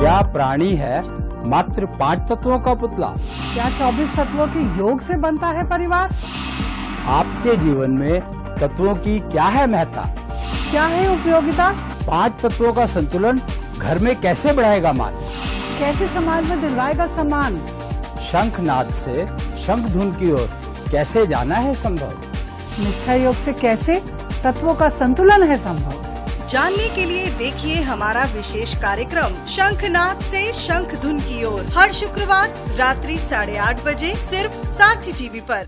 क्या प्राणी है मात्र 5 तत्वों का पुतला? क्या 24 तत्वों के योग से बनता है परिवार? आपके जीवन में तत्वों की क्या है महत्ता? क्या है उपयोगिता? 5 तत्वों का संतुलन घर में कैसे बढ़ाएगा मान? कैसे समाज में दिलवाएगा सम्मान? शंखनाद से शंख धुन की ओर कैसे जाना है संभव? निष्ठा योग से कैसे तत्वों का संतुलन है संभव? जानने के लिए देखिए हमारा विशेष कार्यक्रम शंखनाद से शंख धुन की ओर हर शुक्रवार रात्रि 8:30 बजे सिर्फ सारथी टीवी पर।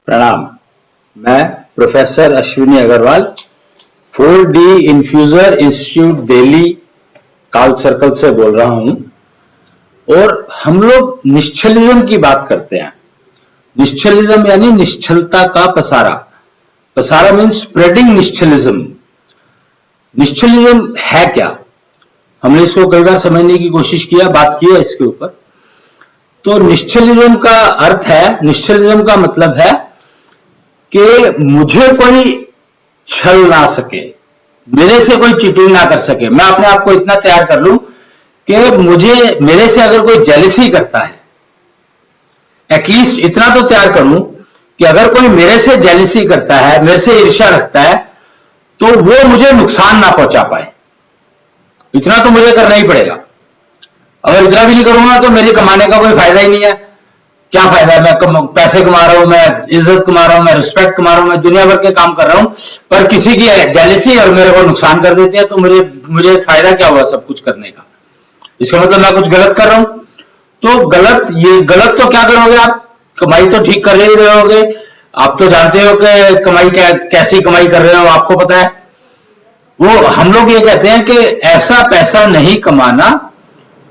प्रणाम, मैं professor Ashwini Agrawal 4D infuser institute Delhi काल सर्कल से बोल रहा हूं और हम लोग निश्चलिज्म की बात करते हैं। निश्चलिज्म यानी निश्चलता का पसारा। पसारा मीन्स स्प्रेडिंग निश्चलिज्म। निश्चलिज्म है क्या? हमने इसको कई बार समझने की कोशिश किया, बात की है इसके ऊपर। तो निश्चलिज्म का अर्थ है, निश्चलिज्म का मतलब है कि मुझे कोई छल ना सके, मेरे से कोई चीटिंग ना कर सके। मैं अपने आप को इतना तैयार कर लूं कि मेरे से अगर कोई जेलसी करता है, एटलीस्ट इतना तो तैयार करूं कि अगर कोई मेरे से जेलसी करता है, मेरे से ईर्ष्या रखता है, तो वो मुझे नुकसान ना पहुंचा पाए। इतना तो मुझे करना ही पड़ेगा। अगर इतना भी नहीं करूंगा तो मेरे कमाने का कोई फायदा ही नहीं है। क्या फायदा है? मैं पैसे कमा रहा हूं, मैं इज्जत कमा रहा हूं, मैं रिस्पेक्ट कमा रहा हूं, मैं दुनिया भर के काम कर रहा हूं, पर किसी की जेलसी और मेरे को नुकसान कर देती है, तो मुझे फायदा क्या हुआ सब कुछ करने का? इसका मतलब मैं कुछ गलत कर रहा हूं। तो गलत तो क्या करोगे आप? कमाई तो ठीक कर ही रहोगे। आप तो जानते हो कि कमाई कैसी कमाई कर रहे हो, आपको पता है। वो हम लोग ये कहते हैं कि ऐसा पैसा नहीं कमाना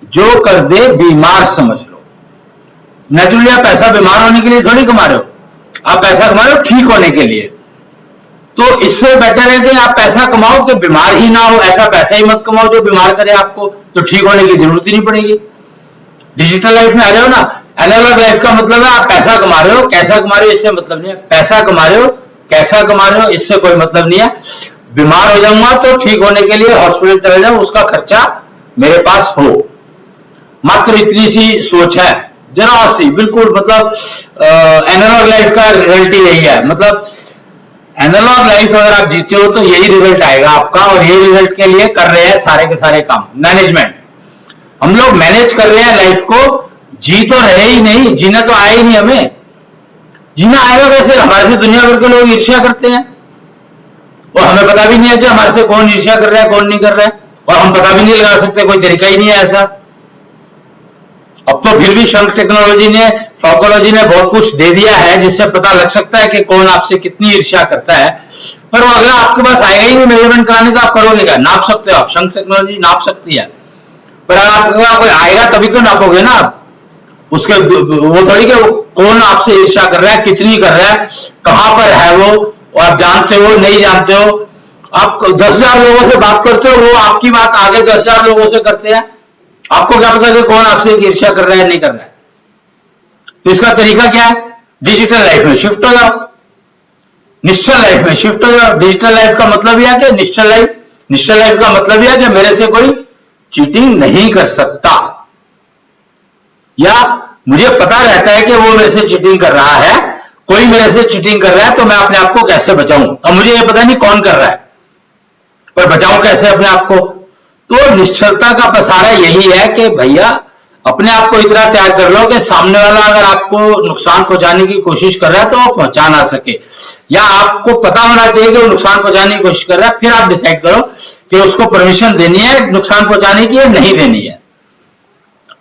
जो कर दे बीमार समझ लो। नेचुरली आप पैसा बीमार होने के लिए थोड़ी कमा रहे हो, आप पैसा कमा रहे हो ठीक होने के लिए। तो इससे बेटर है कि आप पैसा कमाओ कि बीमार ही ना हो। ऐसा पैसा ही मत कमाओ जो बीमार करे आपको, तो ठीक होने की जरूरत ही नहीं पड़ेगी। डिजिटल लाइफ में आ रहे हो ना, एनालॉग लाइफ का मतलब है आप पैसा कमा रहे हो, कैसा कमा रहे हो इससे मतलब नहीं है। पैसा कमा रहे हो, कैसा कमा रहे हो इससे कोई मतलब नहीं है। बीमार हो जाऊंगा तो ठीक होने के लिए हॉस्पिटल चले जाऊं, उसका खर्चा मेरे पास हो। मात्र इतनी सी सोच है, जरा सी, बिल्कुल। मतलब एनालॉग लाइफ का रिजल्ट ही यही है। मतलब एनालॉग लाइफ अगर आप जीते हो तो यही रिजल्ट आएगा आपका, और यही रिजल्ट के लिए कर रहे हैं सारे के सारे काम। मैनेजमेंट, हम लोग मैनेज कर रहे हैं लाइफ को, जी तो रहे ही नहीं, जीना तो आया ही नहीं हमें। जीना आएगा कैसे? हमारे से दुनिया भर के लोग ईर्ष्या करते हैं और हमें पता भी नहीं है कि हमारे से कौन ईर्ष्या कर रहा है, कौन नहीं कर रहा है, और हम पता भी नहीं लगा सकते, कोई तरीका ही नहीं है ऐसा। अब तो फिर भी शंख टेक्नोलॉजी ने, फार्कोलॉजी ने बहुत कुछ दे दिया है जिससे पता लग सकता है कि कौन आपसे कितनी ईर्ष्या करता है। पर वो अगर आपके पास आएगा ही नहीं मेजरमेंट कराने तो आप करोगे क्या? नाप सकते हो आप, शंख टेक्नोलॉजी नाप सकती है, पर अगर आपके पास कोई आएगा तभी तो नापोगे ना आप उसके। वो थोड़ी कि कौन आपसे ईर्ष्या कर रहा है, कितनी कर रहा है, कहां पर है वो, और आप जानते हो नहीं जानते हो। आप 10,000 लोगों से बात करते हो, वो आपकी बात आगे 10,000 लोगों से करते हैं। आपको क्या पता कि कौन आपसे ईर्ष्या कर रहा है नहीं कर रहा है? तो इसका तरीका क्या है? डिजिटल लाइफ में शिफ्ट हो जाओ, निश्चल लाइफ में शिफ्ट हो जाओ। डिजिटल लाइफ का मतलब यह है कि निश्चल लाइफ का मतलब यह है कि मेरे से कोई चीटिंग नहीं कर सकता, या मुझे पता रहता है कि वो मेरे से चीटिंग कर रहा है, कोई मेरे से चीटिंग कर रहा है, तो मैं अपने आप को कैसे बचाऊं? अब मुझे ये पता नहीं कौन कर रहा है, पर बचाऊं कैसे अपने आप को? तो निश्चलता का पसारा यही है कि भैया अपने आप को इतना तैयार कर लो कि सामने वाला अगर आपको नुकसान पहुंचाने की कोशिश कर रहा है तो वो पहुंचा ना सके, या आपको पता होना चाहिए कि वो नुकसान पहुंचाने की कोशिश कर रहा है। फिर आप डिसाइड करो कि उसको परमिशन देनी है नुकसान पहुंचाने की या नहीं देनी है।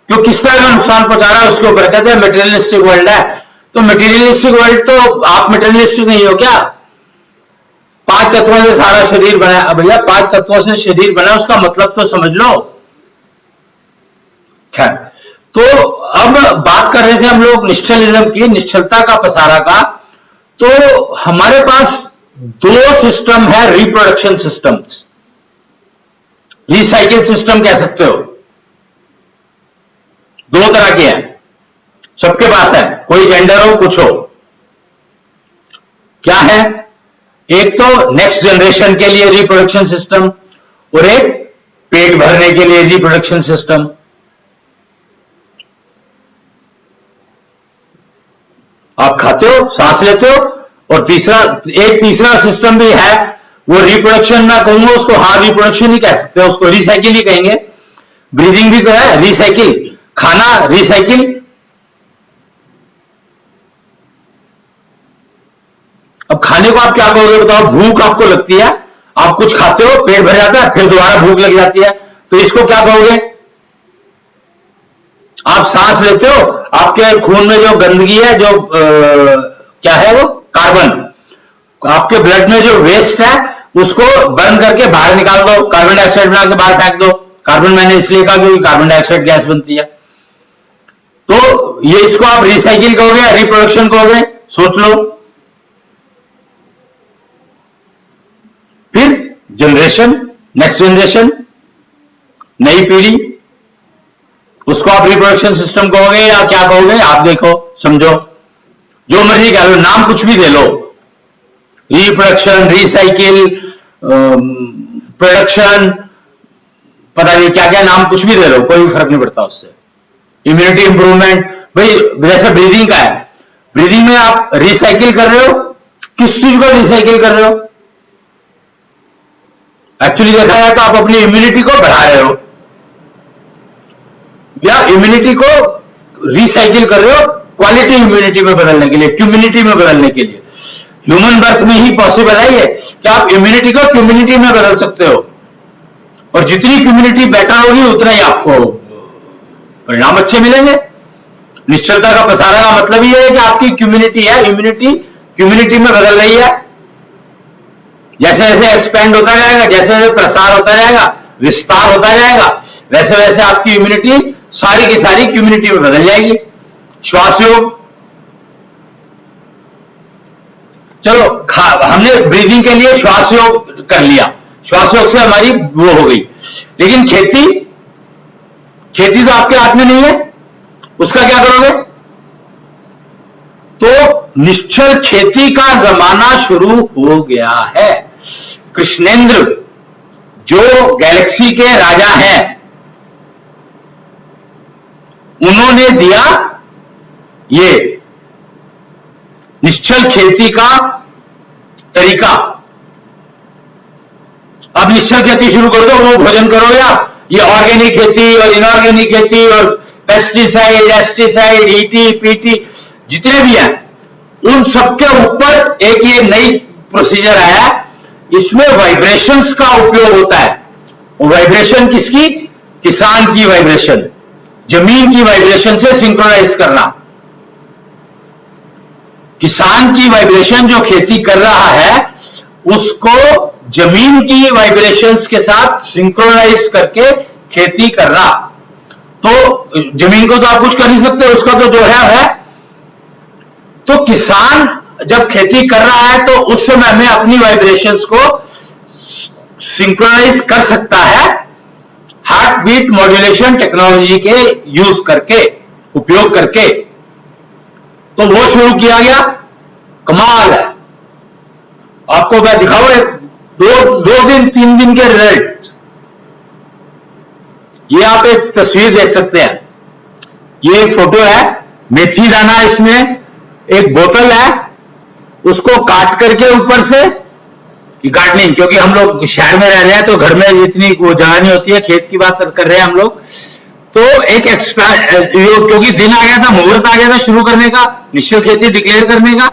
तो किस तरह का नुकसान पहुंचा रहा है उसके ऊपर। कहते हैं मटेरियलिस्टिक वर्ल्ड है, तो मटेरियलिस्टिक वर्ल्ड, तो आप मटेरियलिस्टिक नहीं हो क्या? 5 तत्वों से सारा शरीर बना। भैया 5 तत्वों से शरीर बना, उसका मतलब तो समझ लो। खैर, तो अब बात कर रहे थे हम लोग निश्चलिज्म की, निश्चलता का पसारा का। तो हमारे पास 2 सिस्टम है रिप्रोडक्शन सिस्टम्स, रिसाइकिल सिस्टम कह सकते हो। 2 तरह के हैं, सबके पास है, कोई जेंडर हो कुछ हो। क्या है? एक तो नेक्स्ट जनरेशन के लिए रिप्रोडक्शन सिस्टम, और एक पेट भरने के लिए रिप्रोडक्शन सिस्टम, आप खाते हो, सांस लेते हो, और एक तीसरा सिस्टम भी है, वो रिप्रोडक्शन ना कहूंगा उसको, हाँ रिप्रोडक्शन ही कह सकते हैं उसको, रिसाइकिल ही कहेंगे। ब्रीदिंग भी तो है रिसाइकिल, खाना रिसाइकिल। अब खाने को आप क्या कहोगे बताओ? भूख आपको लगती है, आप कुछ खाते हो, पेट भर जाता है, फिर दोबारा भूख लग जाती है, तो इसको क्या कहोगे? आप सांस लेते हो, आपके खून में जो गंदगी है, जो क्या है वो कार्बन, आपके ब्लड में जो वेस्ट है उसको बर्न करके बाहर निकाल दो, कार्बन डाइऑक्साइड बना के बाहर फेंक दो। कार्बन मैंने इसलिए कहा क्योंकि कार्बन डाइऑक्साइड गैस बनती है। तो ये इसको आप रिसाइकिल कहोगे या रिप्रोडक्शन कहोगे? सोच लो। फिर जनरेशन, नेक्स्ट जनरेशन, नई पीढ़ी, उसको आप रिप्रोडक्शन सिस्टम कहोगे या क्या कहोगे? आप देखो, समझो, जो मर्जी कह लो, नाम कुछ भी दे लो, रिप्रोडक्शन, रिसाइकिल, प्रोडक्शन, पता नहीं क्या क्या नाम कुछ भी दे लो, कोई फर्क नहीं पड़ता उससे। इम्यूनिटी इंप्रूवमेंट, भाई जैसे ब्रीदिंग का है, ब्रीदिंग में आप रिसाइकिल कर रहे हो, किस चीज को रिसाइकिल कर रहे हो? एक्चुअली देखा जाए तो आप अपनी इम्यूनिटी को बढ़ा रहे हो या इम्यूनिटी को रिसाइकिल कर रहे हो क्वालिटी इम्यूनिटी में बदलने के लिए, क्यूम्यूनिटी में बदलने के लिए। ह्यूमन बर्थ में ही पॉसिबल है ये कि आप इम्यूनिटी को क्यूम्यूनिटी में बदल सकते हो, और जितनी क्यूम्यूनिटी बेटर होगी उतना ही आपको परिणाम अच्छे मिलेंगे। निश्चलता का प्रसारण का मतलब ये है कि आपकी क्यूम्यूनिटी है, इम्यूनिटी क्यूम्यूनिटी में बदल रही है। जैसे जैसे एक्सपेंड होता जाएगा, जैसे जैसे प्रसार होता जाएगा, विस्तार होता जाएगा, वैसे वैसे आपकी इम्यूनिटी सारी की सारी क्यूम्यूनिटी में बदल जाएगी। श्वास योग, चलो हमने ब्रीदिंग के लिए श्वास योग कर लिया, श्वास योग से हमारी वो हो गई, लेकिन खेती तो आपके हाथ में नहीं है, उसका क्या करोगे? तो निश्चल खेती का जमाना शुरू हो गया है। कृष्णेंद्र जो गैलेक्सी के राजा हैं, उन्होंने दिया ये निश्चल खेती का तरीका। अब निश्चल खेती शुरू कर दो, वो भोजन करो, या ये ऑर्गेनिक खेती और इनऑर्गेनिक खेती और पेस्टिसाइड, एस्टिसाइड, ईटी पीटी जितने भी हैं, उन सबके ऊपर एक ये नई प्रोसीजर आया, इसमें वाइब्रेशंस का उपयोग होता है। वाइब्रेशन किसकी? किसान की वाइब्रेशन, जमीन की वाइब्रेशन से सिंक्रोनाइज करना। किसान की वाइब्रेशन जो खेती कर रहा है, उसको जमीन की वाइब्रेशंस के साथ सिंक्रोनाइज करके खेती करना। तो जमीन को तो आप कुछ कर नहीं सकते, उसका तो जो है। तो किसान जब खेती कर रहा है तो उस समय में अपनी वाइब्रेशंस को सिंक्रोनाइज कर सकता है, हार्ट बीट मॉड्यूलेशन टेक्नोलॉजी के यूज करके, उपयोग करके। तो वो शुरू किया गया। कमाल है, आपको मैं दिखाऊं दो दिन 3 दिन के रिजल्ट। ये आप एक तस्वीर देख सकते हैं, ये एक फोटो है, मेथी दाना, इसमें एक बोतल है, उसको काट करके ऊपर से, काट नहीं क्योंकि हम लोग शहर में रह रहे हैं तो घर में इतनी वो जगह नहीं होती है, खेत की बात कर रहे हैं हम लोग। तो एक क्योंकि दिन आ गया था, मुहूर्त आ गया था शुरू करने का, निश्चल खेती डिक्लेयर करने का,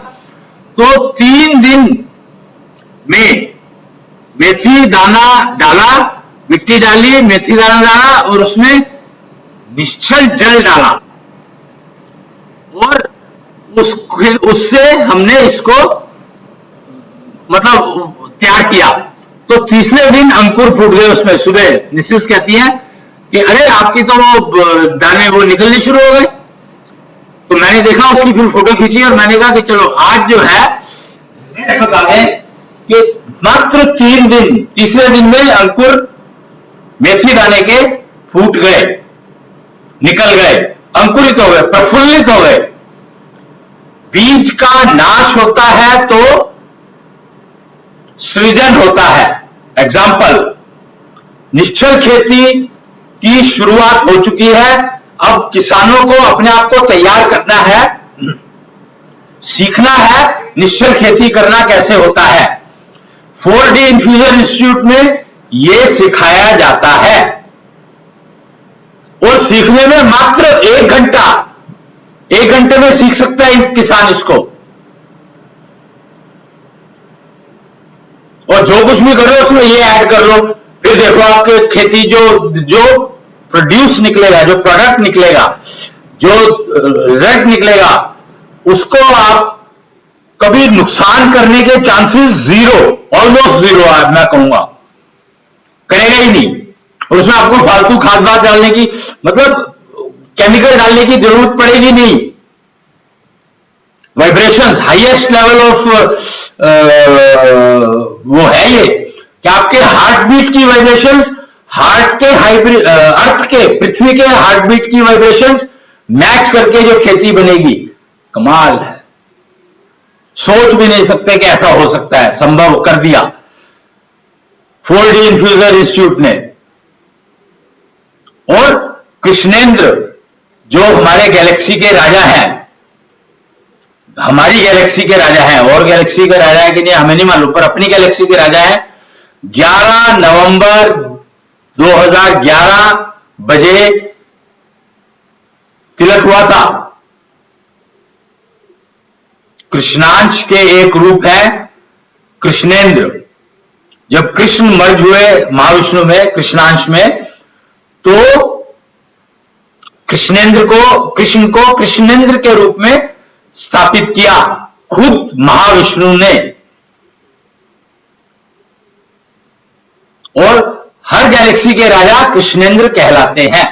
तो 3 दिन में मेथी दाना डाला, मिट्टी डाली, मेथी दाना डाला और उसमें निश्चल जल डाला, और उससे हमने इसको मतलब तैयार किया। तो तीसरे दिन अंकुर फूट गए उसमें। सुबह मिसेस कहती है कि अरे आपकी तो वो दाने वो निकलने शुरू हो गए। तो मैंने देखा, उसकी फिर फोटो खींची और मैंने कहा कि चलो आज जो है बता दें कि मात्र 3 दिन, तीसरे दिन में अंकुर मेथी दाने के फूट गए, निकल गए, अंकुरित हो गए, प्रफुल्लित हो गए। बीज का नाश होता है तो सृजन होता है। एग्जाम्पल, निश्चल खेती की शुरुआत हो चुकी है। अब किसानों को अपने आप को तैयार करना है, सीखना है निश्चल खेती करना कैसे होता है। 4D इन्फ्यूजन इंस्टीट्यूट में यह सिखाया जाता है और सीखने में मात्र 1 घंटा, 1 घंटे में सीख सकता है किसान इसको। और जो कुछ भी करो उसमें ये ऐड कर लो, फिर देखो आपके खेती जो प्रोड्यूस निकलेगा, जो प्रोडक्ट निकलेगा, जो रिजल्ट निकलेगा, उसको आप कभी नुकसान करने के चांसेस जीरो, ऑलमोस्ट जीरो मैं कहूंगा, करेगा ही नहीं। और उसमें आपको फालतू खाद वाद डालने की, मतलब केमिकल डालने की जरूरत पड़ेगी नहीं। वाइब्रेशंस, हाईएस्ट लेवल ऑफ वो है ये कि आपके हार्ट बीट की वाइब्रेशंस, हार्ट के अर्थ के, पृथ्वी के हार्ट बीट की वाइब्रेशंस मैच करके जो खेती बनेगी, कमाल है। सोच भी नहीं सकते कि ऐसा हो सकता है, संभव कर दिया 4D इन्फ्यूजन इंस्टीट्यूट ने। और कृष्णेंद्र जो हमारे गैलेक्सी के राजा हैं, हमारी गैलेक्सी के राजा हैं, और गैलेक्सी का राजा है कि नहीं हमें नहीं मालूम, पर अपनी गैलेक्सी के राजा हैं। 11 नवंबर 2011 बजे तिलक हुआ था। कृष्णांश के एक रूप है कृष्णेंद्र। जब कृष्ण मर्ज हुए महाविष्णु में, कृष्णांश में, तो कृष्ण को कृष्णेंद्र के रूप में स्थापित किया खुद महाविष्णु ने। और हर गैलेक्सी के राजा कृष्णेंद्र कहलाते हैं।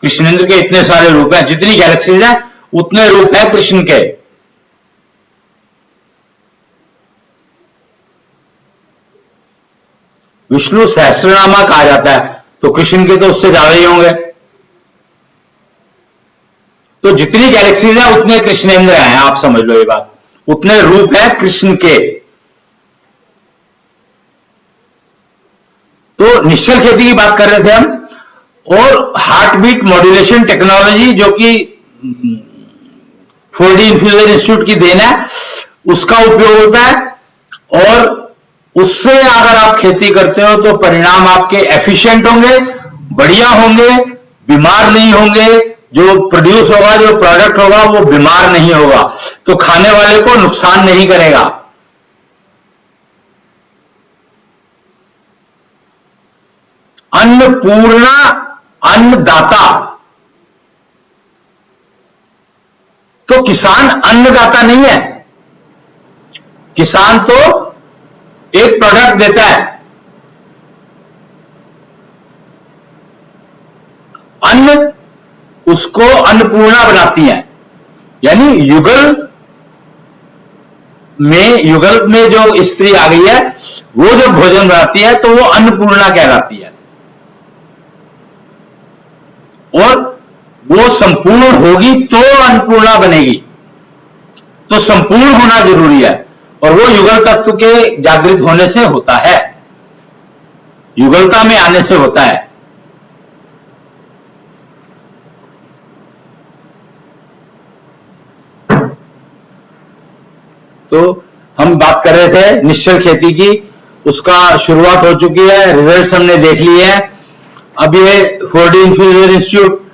कृष्णेंद्र के इतने सारे रूप हैं, जितनी गैलेक्सीज हैं उतने रूप हैं कृष्ण के। विष्णु सहस्रनामा कहा जाता है, तो कृष्ण के तो उससे ज्यादा ही होंगे। तो जितनी गैलेक्सीज हैं उतने कृष्णेंद्र हैं, आप समझ लो ये बात, उतने रूप हैं कृष्ण के। तो निश्चल खेती की बात कर रहे थे हम, और हार्ट बीट मॉड्यूलेशन टेक्नोलॉजी जो कि 4D इन्फ्यूजन इंस्टीट्यूट की देन है, उसका उपयोग होता है। और उससे अगर आप खेती करते हो तो परिणाम आपके एफिशिएंट होंगे, बढ़िया होंगे, बीमार नहीं होंगे। जो प्रोड्यूस होगा, जो प्रोडक्ट होगा, वो बीमार नहीं होगा, तो खाने वाले को नुकसान नहीं करेगा। अन्नपूर्णा अन्नदाता, तो किसान अन्नदाता नहीं है। किसान तो एक प्रोडक्ट देता है। अन्न उसको अन्नपूर्णा बनाती है, यानी युगल में जो स्त्री आ गई है, वो जो भोजन बनाती है तो वो अन्नपूर्णा कहलाती है। और वो संपूर्ण होगी तो अन्नपूर्णा बनेगी। तो संपूर्ण होना जरूरी है, और वो युगल तत्व के जागृत होने से होता है, युगलता में आने से होता है। तो हम बात कर रहे थे निश्चल खेती की, उसका शुरुआत हो चुकी है, रिजल्ट्स हमने देख लिए हैं। अब ये 4D इन्फ्यूजन इंस्टीट्यूट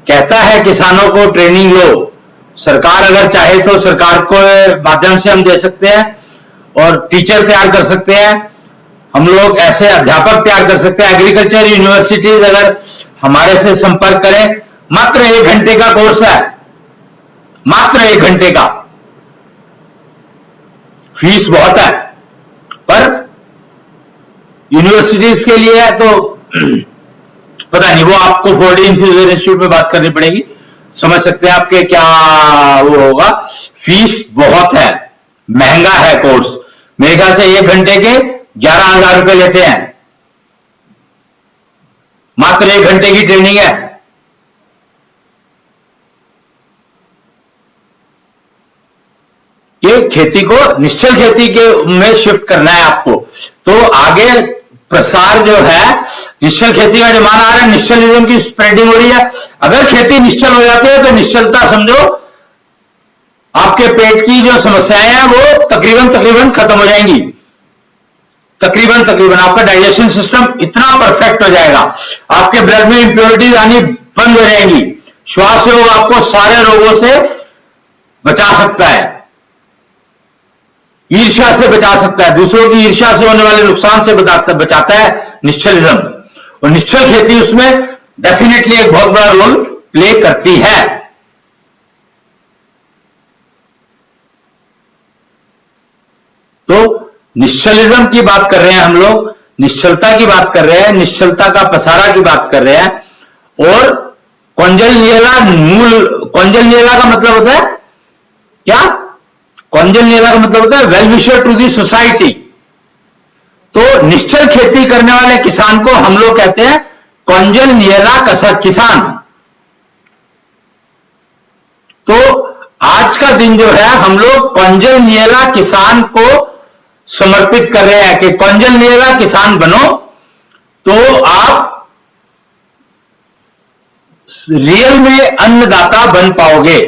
कहता है किसानों को ट्रेनिंग लो। सरकार अगर चाहे तो सरकार को माध्यम से हम दे सकते हैं और टीचर तैयार कर सकते हैं, हम लोग ऐसे अध्यापक तैयार कर सकते हैं। एग्रीकल्चर यूनिवर्सिटीज अगर हमारे से संपर्क करें, मात्र 1 घंटे का कोर्स है, मात्र 1 घंटे का। फीस बहुत है, पर यूनिवर्सिटीज के लिए है तो पता नहीं, वो आपको 4D इन्फ्यूजन इंस्टीट्यूट में बात करनी पड़ेगी, समझ सकते हैं आपके क्या वो होगा। फीस बहुत है, महंगा है कोर्स। मेरे ख्याल से 1 घंटे के 11,000 रुपए लेते हैं, मात्र 1 घंटे की ट्रेनिंग है। ये खेती को निश्चल खेती के में शिफ्ट करना है आपको, तो आगे प्रसार जो है निश्चल खेती का जमाना आ रहा है, निश्चलिज्म की स्प्रेडिंग हो रही है। अगर खेती निश्चल हो जाती है तो निश्चलता समझो आपके पेट की जो समस्याएं हैं वो तकरीबन खत्म हो जाएंगी। तकरीबन आपका डाइजेशन सिस्टम इतना परफेक्ट हो जाएगा, आपके ब्लड में इंप्योरिटीज आनी बंद हो जाएंगी। श्वास योग आपको सारे रोगों से बचा सकता है, ईर्ष्या से बचा सकता है, दूसरों की ईर्ष्या से होने वाले नुकसान से बचाता है निश्चलिज्म। और निश्चल खेती उसमें डेफिनेटली एक बहुत बड़ा रोल प्ले करती है। तो निश्चलिज्म की बात कर रहे हैं हम लोग, निश्चलता की बात कर रहे हैं, निश्चलता का पसारा की बात कर रहे हैं। और कौंजलनियला कौंजलनियला का मतलब होता है क्या? कौंजलनियला का मतलब होता है well wisher to the society. तो निश्चल खेती करने वाले किसान को हम लोग कहते हैं कौंजलनियला किसान। तो आज का दिन जो है हम लोग कौंजलनियला किसान को समर्पित कर रहे हैं कि कौंजलनियला किसान बनो तो आप रियल में अन्नदाता बन पाओगे।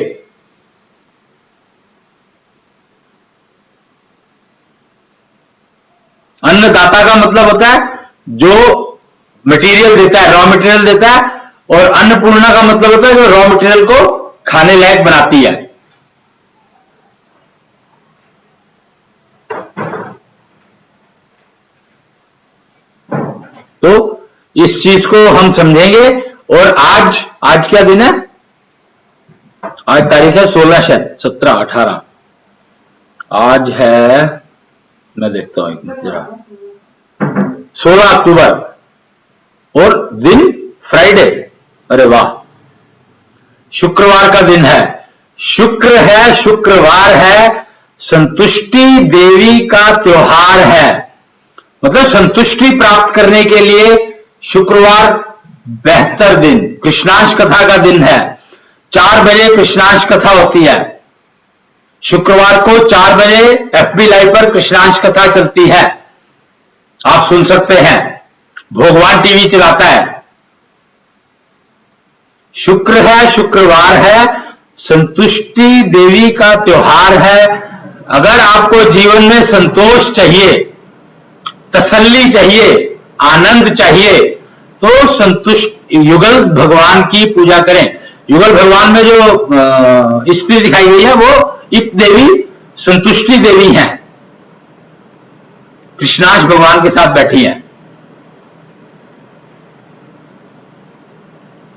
अन्नदाता का मतलब होता है जो मटेरियल देता है, रॉ मटेरियल देता है। और अन्नपूर्णा का मतलब होता है जो रॉ मटेरियल को खाने लायक बनाती है। तो इस चीज को हम समझेंगे। और आज क्या दिन है? आज तारीख है 16, शायद 17, 18। आज है, मैं देखता हूं एक मिनट जरा, 16 अक्टूबर और दिन फ्राइडे। अरे वाह, शुक्रवार का दिन है। शुक्र है, शुक्रवार है, संतुष्टि देवी का त्योहार है। मतलब संतुष्टि प्राप्त करने के लिए शुक्रवार बेहतर दिन, कृष्णांश कथा का दिन है। 4 बजे कृष्णांश कथा होती है। शुक्रवार को 4 बजे FB लाइव पर कृष्णांश कथा चलती है, आप सुन सकते हैं। भगवान टीवी चलाता है। शुक्र है, शुक्रवार है, संतुष्टि देवी का त्योहार है। अगर आपको जीवन में संतोष चाहिए, तसल्ली चाहिए, आनंद चाहिए तो संतुष्ट युगल भगवान की पूजा करें। युगल भगवान में जो स्त्री दिखाई गई है वो इप देवी संतुष्टि देवी हैं, कृष्णांश भगवान के साथ बैठी हैं।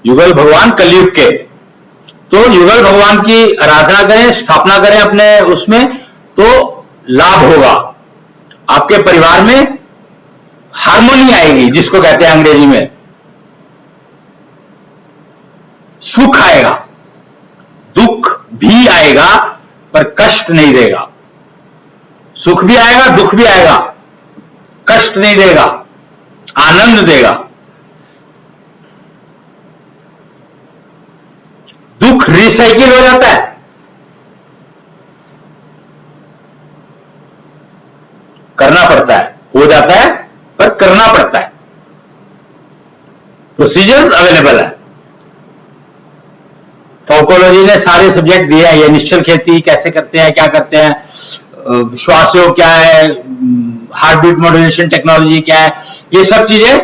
युगल भगवान कलयुग के। तो युगल भगवान की आराधना करें, स्थापना करें अपने उसमें, तो लाभ होगा। आपके परिवार में हार्मोनी आएगी, जिसको कहते हैं अंग्रेजी में। सुख आएगा, दुख भी आएगा पर कष्ट नहीं देगा। सुख भी आएगा, दुख भी आएगा, कष्ट नहीं देगा, आनंद देगा। दुख रिसाइकिल हो जाता है, करना पड़ता है, हो जाता है पर करना पड़ता है। प्रोसीजर्स अवेलेबल है। फार्माकोलॉजी ने सारे सब्जेक्ट दिए हैं। ये निश्चल खेती कैसे करते हैं, क्या करते हैं, श्वास योग क्या है, हार्ट बीट मॉड्यूलेशन टेक्नोलॉजी क्या है, ये सब चीजें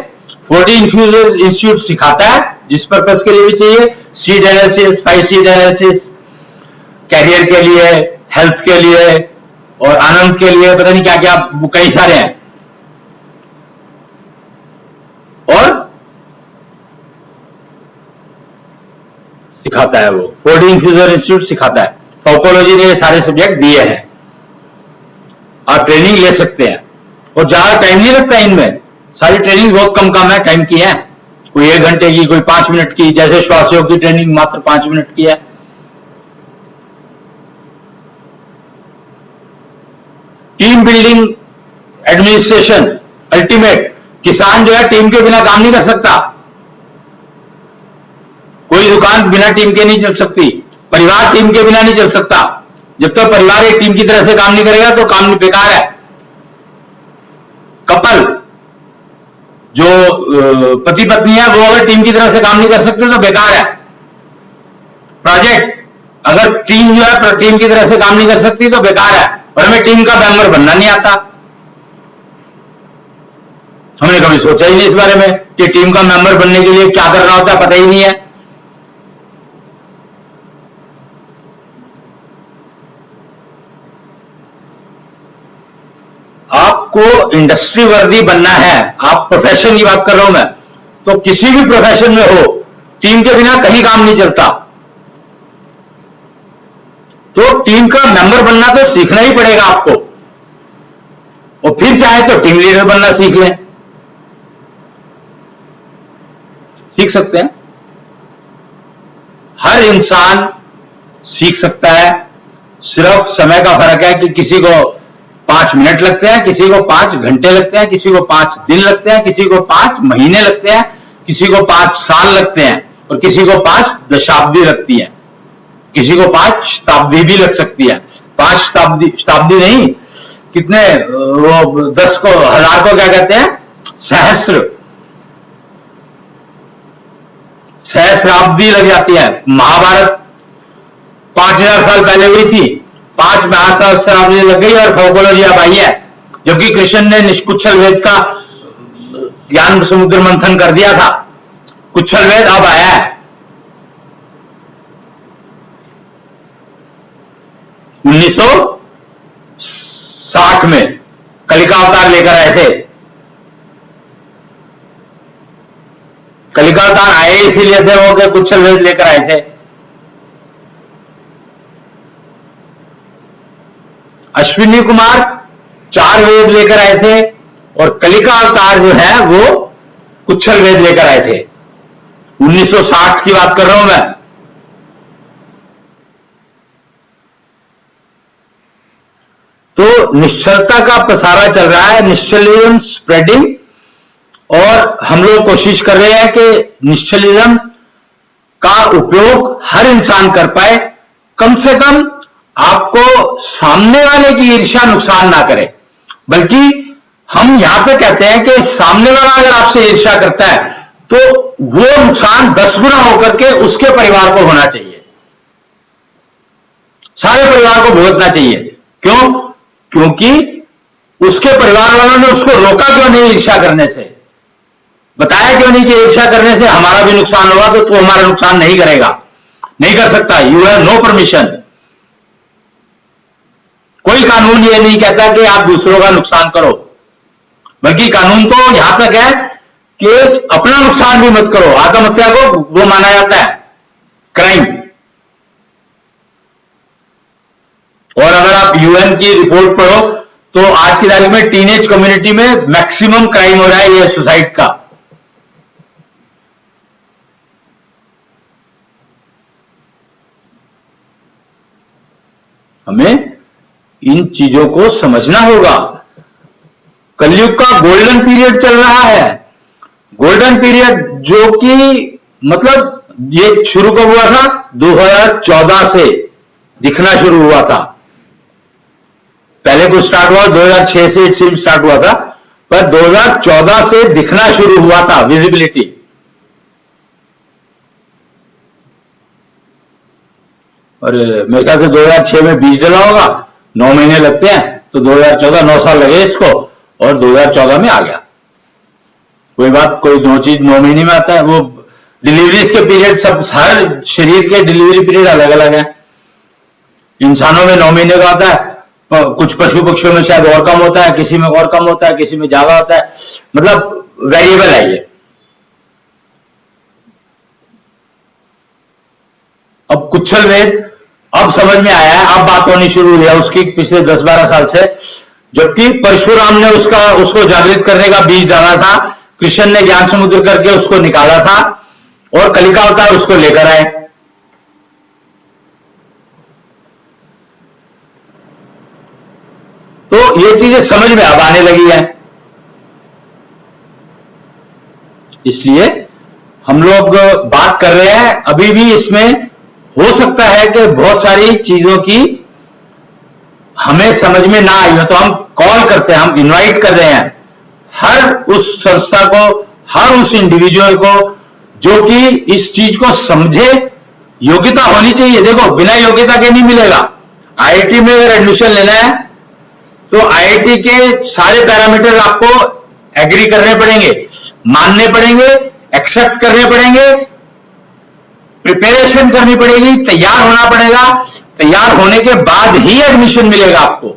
40 इन्फ्यूजन इंस्टीट्यूट सिखाता है, जिस पर्पस के लिए भी चाहिए। Seed analysis, 5 seed analysis, career के लिए, हेल्थ के लिए और आनंद के लिए, पता नहीं क्या क्या कई सारे हैं। और सिखाता है वो, 40 इन्फ्यूजन इंस्टीट्यूट सिखाता है। फार्माकोलॉजी ने ये सारे सब्जेक्ट दिए हैं, आप ट्रेनिंग ले सकते हैं। और ज्यादा टाइम नहीं लगता इनमें, सारी ट्रेनिंग बहुत कम है टाइम की है। कोई 1 घंटे की, कोई 5 मिनट की, जैसे श्वास योग की ट्रेनिंग मात्र 5 मिनट की है। Team building administration ultimate. किसान जो है टीम के बिना काम नहीं कर सकता। कोई दुकान बिना टीम के नहीं चल सकती, परिवार टीम के बिना नहीं चल सकता। जब तक परिवार एक टीम की तरह से काम नहीं करेगा तो काम बेकार है। कपल जो पति पत्नी है वो अगर टीम की तरह से काम नहीं कर सकते तो बेकार है प्रोजेक्ट। अगर टीम जो है टीम की तरह से काम नहीं कर सकती तो बेकार है, और हमें टीम का मेंबर बनना नहीं आता। हमने कभी सोचा ही नहीं इस बारे में कि टीम का मेंबर बनने के लिए क्या करना होता है, पता ही नहीं है। आपको इंडस्ट्री वर्दी बनना है, आप प्रोफेशन की बात कर रहा हूं मैं, तो किसी भी प्रोफेशन में हो टीम के बिना कहीं काम नहीं चलता। तो टीम का मेंबर बनना तो सीखना ही पड़ेगा आपको, और फिर चाहे तो टीम लीडर बनना सीख लें, सीख सकते हैं। हर इंसान सीख सकता है, सिर्फ समय का फर्क है कि किसी को 5 मिनट लगते हैं, किसी को 5 घंटे लगते हैं, किसी को 5 दिन लगते हैं, किसी को 5 महीने लगते हैं, किसी को 5 साल लगते हैं, और किसी को 5 दशाब्दी लगती है, किसी को 5 शताब्दी भी लग सकती है। 5 शताब्दी नहीं, कितने वो 10 को 1000 को क्या कहते हैं, सहस्राब्दी लग जाती है। महाभारत 5000 साल पहले हुई थी, 5 सहस्राब्दी लग गई और फोकोलॉजी अब आई है, जबकि कृष्ण ने निष्कुच्छल वेद का ज्ञान समुद्र मंथन कर दिया था। कुच्छल वेद अब आया है। 1960 में कलिका अवतार लेकर आए थे। कलिका अवतार आए इसीलिए थे वो कि कुच्छल वेद लेकर आए थे। अश्विनी कुमार 4 वेद लेकर आए थे, और कलिका अवतार जो है वो कुच्छल वेद लेकर आए थे। 1960 की बात कर रहा हूं मैं। तो निश्चलता का प्रसारा चल रहा है, निश्चलिज्म स्प्रेडिंग, और हम लोग कोशिश कर रहे हैं कि निश्चलिज्म का उपयोग हर इंसान कर पाए। कम से कम आपको सामने वाले की ईर्ष्या नुकसान ना करे, बल्कि हम यहां पे कहते हैं कि सामने वाला अगर आपसे ईर्ष्या करता है तो वो नुकसान 10 गुना होकर के उसके परिवार को होना चाहिए, सारे परिवार को भुगतना चाहिए। क्यों? क्योंकि उसके परिवार वालों ने उसको रोका क्यों नहीं ईर्ष्या करने से, बताया क्यों नहीं कि ईर्ष्या करने से हमारा भी नुकसान होगा, तो तू हमारा नुकसान नहीं करेगा, नहीं कर सकता। You have no permission. कोई कानून ये नहीं कहता कि आप दूसरों का नुकसान करो, बल्कि कानून तो यहां तक है कि अपना नुकसान भी मत करो। आत्महत्या को वो माना जाता है क्राइम। और अगर आप यूएन की रिपोर्ट पढ़ो तो आज की तारीख में टीनेज कम्युनिटी में मैक्सिमम क्राइम हो रहा है ये सुसाइड का। हमें इन चीजों को समझना होगा। कलयुग का गोल्डन पीरियड चल रहा है। गोल्डन पीरियड जो कि मतलब ये शुरू कब हुआ था? 2014 से दिखना शुरू हुआ था। पहले कुछ स्टार्ट हुआ 2006 से इट सीम स्टार्ट हुआ था, पर 2014 से दिखना शुरू हुआ था विजिबिलिटी। और मेरे ख्याल से 2006 में बीज डला होगा, 9 महीने लगते हैं, तो 2014 9 साल लगे इसको, और 2014 में आ गया। कोई बात, कोई 9 चीज 9 महीने में आता है। वो डिलीवरीज के पीरियड सब, हर शरीर के डिलीवरी पीरियड अलग अलग है। इंसानों में 9 महीने का होता है, कुछ पशु पक्षियों में शायद और कम होता है, किसी में और कम होता है, किसी में ज्यादा होता है, मतलब वेरिएबल है ये। अब कुच्छल वेद अब समझ में आया है, अब बात होनी शुरू हुई है उसकी पिछले 10-12 साल से। जबकि परशुराम ने उसको जागृत करने का बीज डाला था, कृष्ण ने ज्ञान समुद्र करके उसको निकाला था, और कलिका अवतार उसको लेकर आए। तो ये चीजें समझ में अब आने लगी है। इसलिए हम लोग बात कर रहे हैं, अभी भी इसमें हो सकता है कि बहुत सारी चीजों की हमें समझ में ना आई हो, तो हम कॉल करते हैं, हम इनवाइट कर रहे हैं हर उस संस्था को, हर उस इंडिविजुअल को जो कि इस चीज को समझे। योग्यता होनी चाहिए, देखो बिना योग्यता के नहीं मिलेगा। आईआईटी में अगर एडमिशन लेना है तो आईआईटी के सारे पैरामीटर आपको एग्री करने पड़ेंगे, मानने पड़ेंगे, एक्सेप्ट करने पड़ेंगे, प्रिपरेशन करनी पड़ेगी, तैयार होना पड़ेगा। तैयार होने के बाद ही एडमिशन मिलेगा आपको।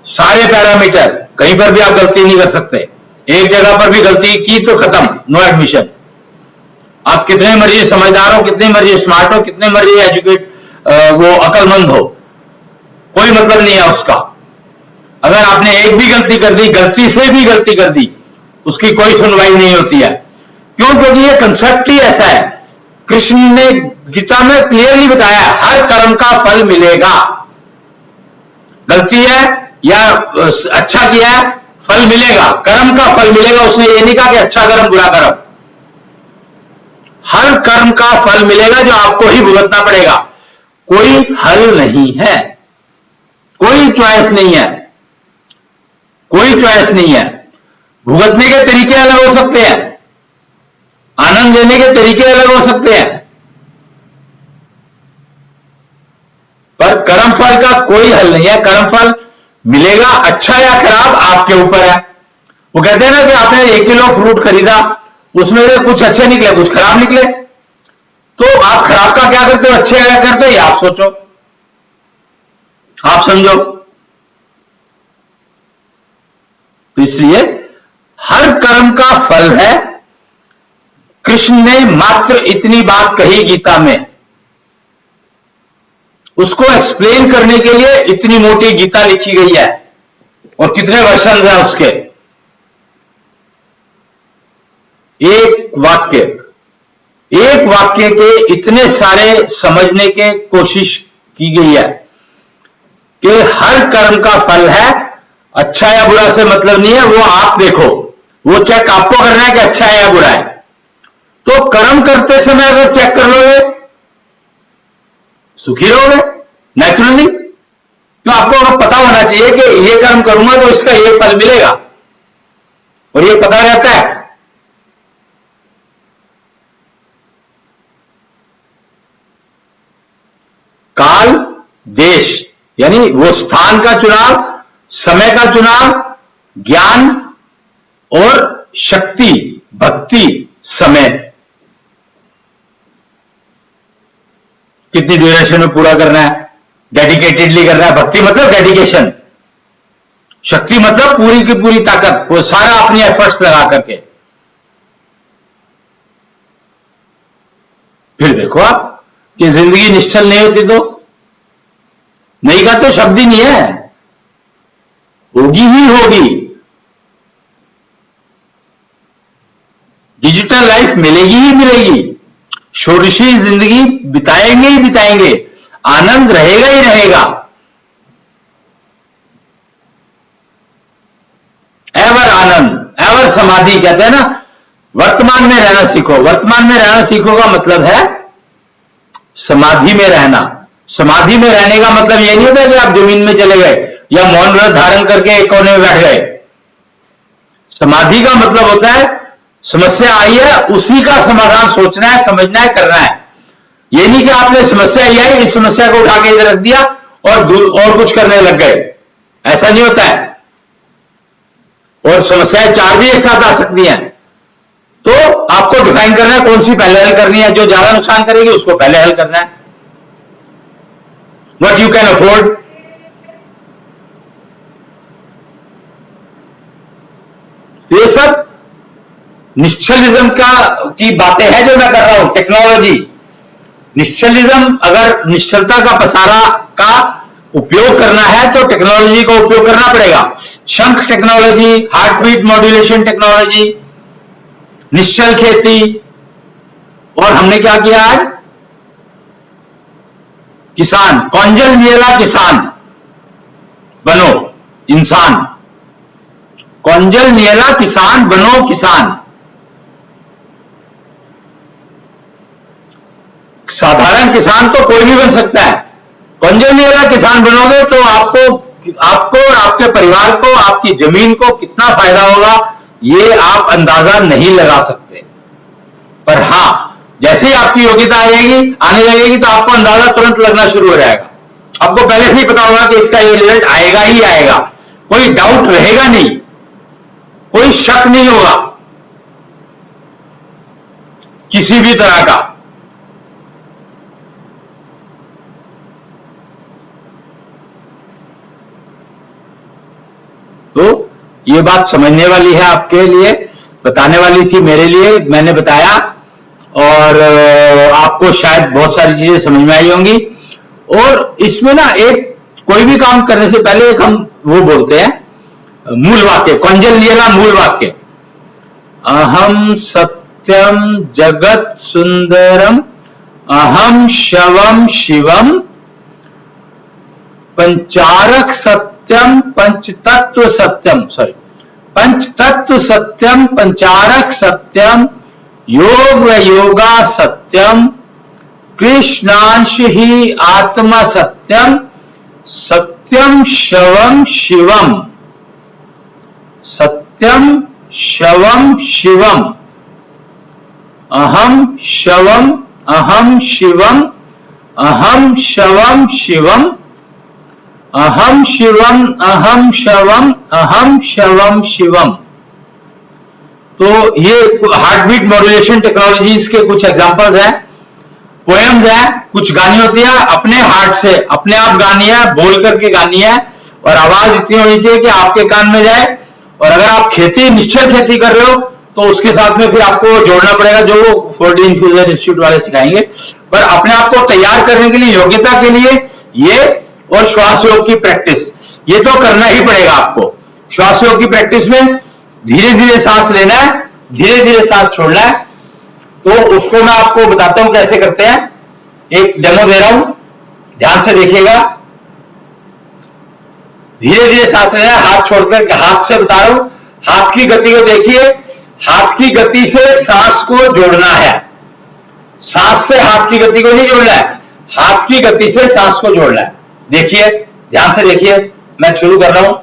सारे पैरामीटर, कहीं पर भी आप गलती नहीं कर सकते। एक जगह पर भी गलती की तो खत्म, नो एडमिशन। आप कितने मर्जी समझदार हो, कितने मर्जी स्मार्ट हो, कितने मर्जी एजुकेट वो अकलमंद हो, कोई मतलब नहीं है उसका। अगर आपने एक भी गलती कर दी, गलती से भी गलती कर दी, उसकी कोई सुनवाई नहीं होती है। क्यों? क्योंकि ये कंसेप्ट ही ऐसा है। कृष्ण ने गीता में क्लियरली बताया, हर कर्म का फल मिलेगा। गलती है या अच्छा किया है, फल मिलेगा, कर्म का फल मिलेगा। उसने ये नहीं कहा कि अच्छा कर्म बुरा कर्म, हर कर्म का फल मिलेगा जो आपको ही भुगतना पड़ेगा। कोई हल नहीं है, कोई चॉइस नहीं है, कोई चॉइस नहीं है। भुगतने के तरीके अलग हो सकते हैं, आनंद लेने के तरीके अलग हो सकते हैं, पर कर्मफल का कोई हल नहीं है। कर्मफल मिलेगा, अच्छा या खराब आपके ऊपर है। वो कहते हैं ना कि आपने 1 किलो फ्रूट खरीदा, उसमें से कुछ अच्छे निकले, कुछ खराब निकले, तो आप खराब का क्या करते हो, अच्छे क्या करते हो, ये आप सोचो, आप समझो। तो इसलिए हर कर्म का फल है। कृष्ण ने मात्र इतनी बात कही गीता में, उसको एक्सप्लेन करने के लिए इतनी मोटी गीता लिखी गई है, और कितने वर्षन है उसके। एक वाक्य के इतने सारे समझने के कोशिश की गई है कि हर कर्म का फल है। अच्छा या बुरा से मतलब नहीं है, वो आप देखो, वो चेक आपको करना है कि अच्छा है या बुरा है। तो कर्म करते समय अगर चेक कर लोगे, सुखी रहोगे नेचुरली। तो आपको अगर पता होना चाहिए कि ये कर्म करूंगा तो इसका ये फल मिलेगा, और ये पता रहता है। काल देश यानी वो स्थान का चुनाव, समय का चुनाव, ज्ञान और शक्ति, भक्ति, समय कितनी ड्यूरेशन में पूरा करना है, डेडिकेटेडली करना है। भक्ति मतलब डेडिकेशन, शक्ति मतलब पूरी की पूरी ताकत, वो सारा अपनी एफर्ट्स लगा करके। फिर देखो आप कि जिंदगी निश्चल नहीं होती तो नहीं का तो शब्द ही नहीं है, होगी ही होगी। डिजिटल लाइफ मिलेगी ही मिलेगी, षोडशी जिंदगी बिताएंगे ही बिताएंगे, आनंद रहेगा ही रहेगा। एवर आनंद, एवर समाधि कहते हैं ना। वर्तमान में रहना सीखो। वर्तमान में रहना सीखो का मतलब है समाधि में रहना। समाधि में रहने का मतलब यह नहीं होता कि आप जमीन में चले गए या मौन व्रत धारण करके एक कोने में बैठ गए। समाधि का मतलब होता है समस्या आई है, उसी का समाधान सोचना है, समझना है, करना है। ये नहीं कि आपने समस्या आई है, इस समस्या को उठा के इधर रख दिया और कुछ करने लग गए, ऐसा नहीं होता है। और समस्याएं 4 भी एक साथ आ सकती हैं, तो आपको डिफाइन करना है कौन सी पहले हल करनी है। जो ज्यादा नुकसान करेगी उसको पहले हल करना है। What you can afford. ये सब निश्चलिज्म की बातें हैं जो मैं कर रहा हूं। टेक्नोलॉजी, निश्चलिज्म, अगर निश्चलता का पसारा का उपयोग करना है तो टेक्नोलॉजी का उपयोग करना पड़ेगा। शंख technology, heart beat modulation technology, निश्चल खेती। और हमने क्या किया आज, किसान, कौंजल नियला किसान बनो इंसान, कौंजल नियला किसान बनो किसान। साधारण किसान तो कोई भी बन सकता है, कौंजल नियला किसान बनोगे तो आपको और आपके परिवार को, आपकी जमीन को कितना फायदा होगा, ये आप अंदाजा नहीं लगा सकते। पर हां, जैसे ही आपकी योग्यता आने लगेगी तो आपको अंदाजा तुरंत लगना शुरू हो जाएगा। आपको पहले से ही पता होगा कि इसका ये रिजल्ट आएगा ही आएगा, कोई डाउट रहेगा नहीं, कोई शक नहीं होगा किसी भी तरह का। तो ये बात समझने वाली है, आपके लिए बताने वाली थी, मेरे लिए मैंने बताया, और आपको शायद बहुत सारी चीजें समझ में आई होंगी। और इसमें ना एक कोई भी काम करने से पहले एक हम वो बोलते हैं मूल वाक्य, कौंजल्यना मूल वाक्य, अहम सत्यम जगत सुंदरम अहम शवम शिवम पंचारक सत्यम पंचतत्व सत्यम, सॉरी, पंचतत्व सत्यम पंचारक सत्यम योग व योगा सत्यम कृष्णांश ही आत्मा सत्यम सत्यम शवम शिवम, सत्यम शवम शिवम अहम शवम अहम शिवम अहम शवम शिवम अहम शिवम अहम शवम अहम शवम शिवम। तो ये हार्ट बीट मॉड्यूलेशन टेक्नोलॉजीज के कुछ एग्जांपल्स हैं, पोएम्स हैं, कुछ गानी होती है अपने हार्ट से, अपने आप गानी है, बोल करके गानी है, और आवाज इतनी होनी चाहिए कि आपके कान में जाए। और अगर आप खेती, निश्चल खेती कर रहे हो तो उसके साथ में फिर आपको जोड़ना पड़ेगा, जो वो 4D इन्फ्यूजन इंस्टीट्यूट वाले सिखाएंगे। पर अपने आप को तैयार करने के लिए, योग्यता के लिए ये, और श्वास योग की प्रैक्टिस, ये तो करना ही पड़ेगा आपको। श्वास योग की प्रैक्टिस में धीरे धीरे सांस लेना है, धीरे धीरे सांस छोड़ना है। तो उसको मैं आपको बताता हूं कैसे करते हैं, एक डेमो दे रहा हूं, ध्यान से देखिएगा। धीरे धीरे सांस लेना है, हाथ छोड़कर, हाथ से बता रहा हूं, हाथ की गति को देखिए, हाथ की गति से सांस को जोड़ना है, सांस से हाथ की गति को नहीं जोड़ना है, हाथ की गति से सांस को जोड़ना है। देखिए, ध्यान से देखिए, मैं शुरू कर रहा हूं।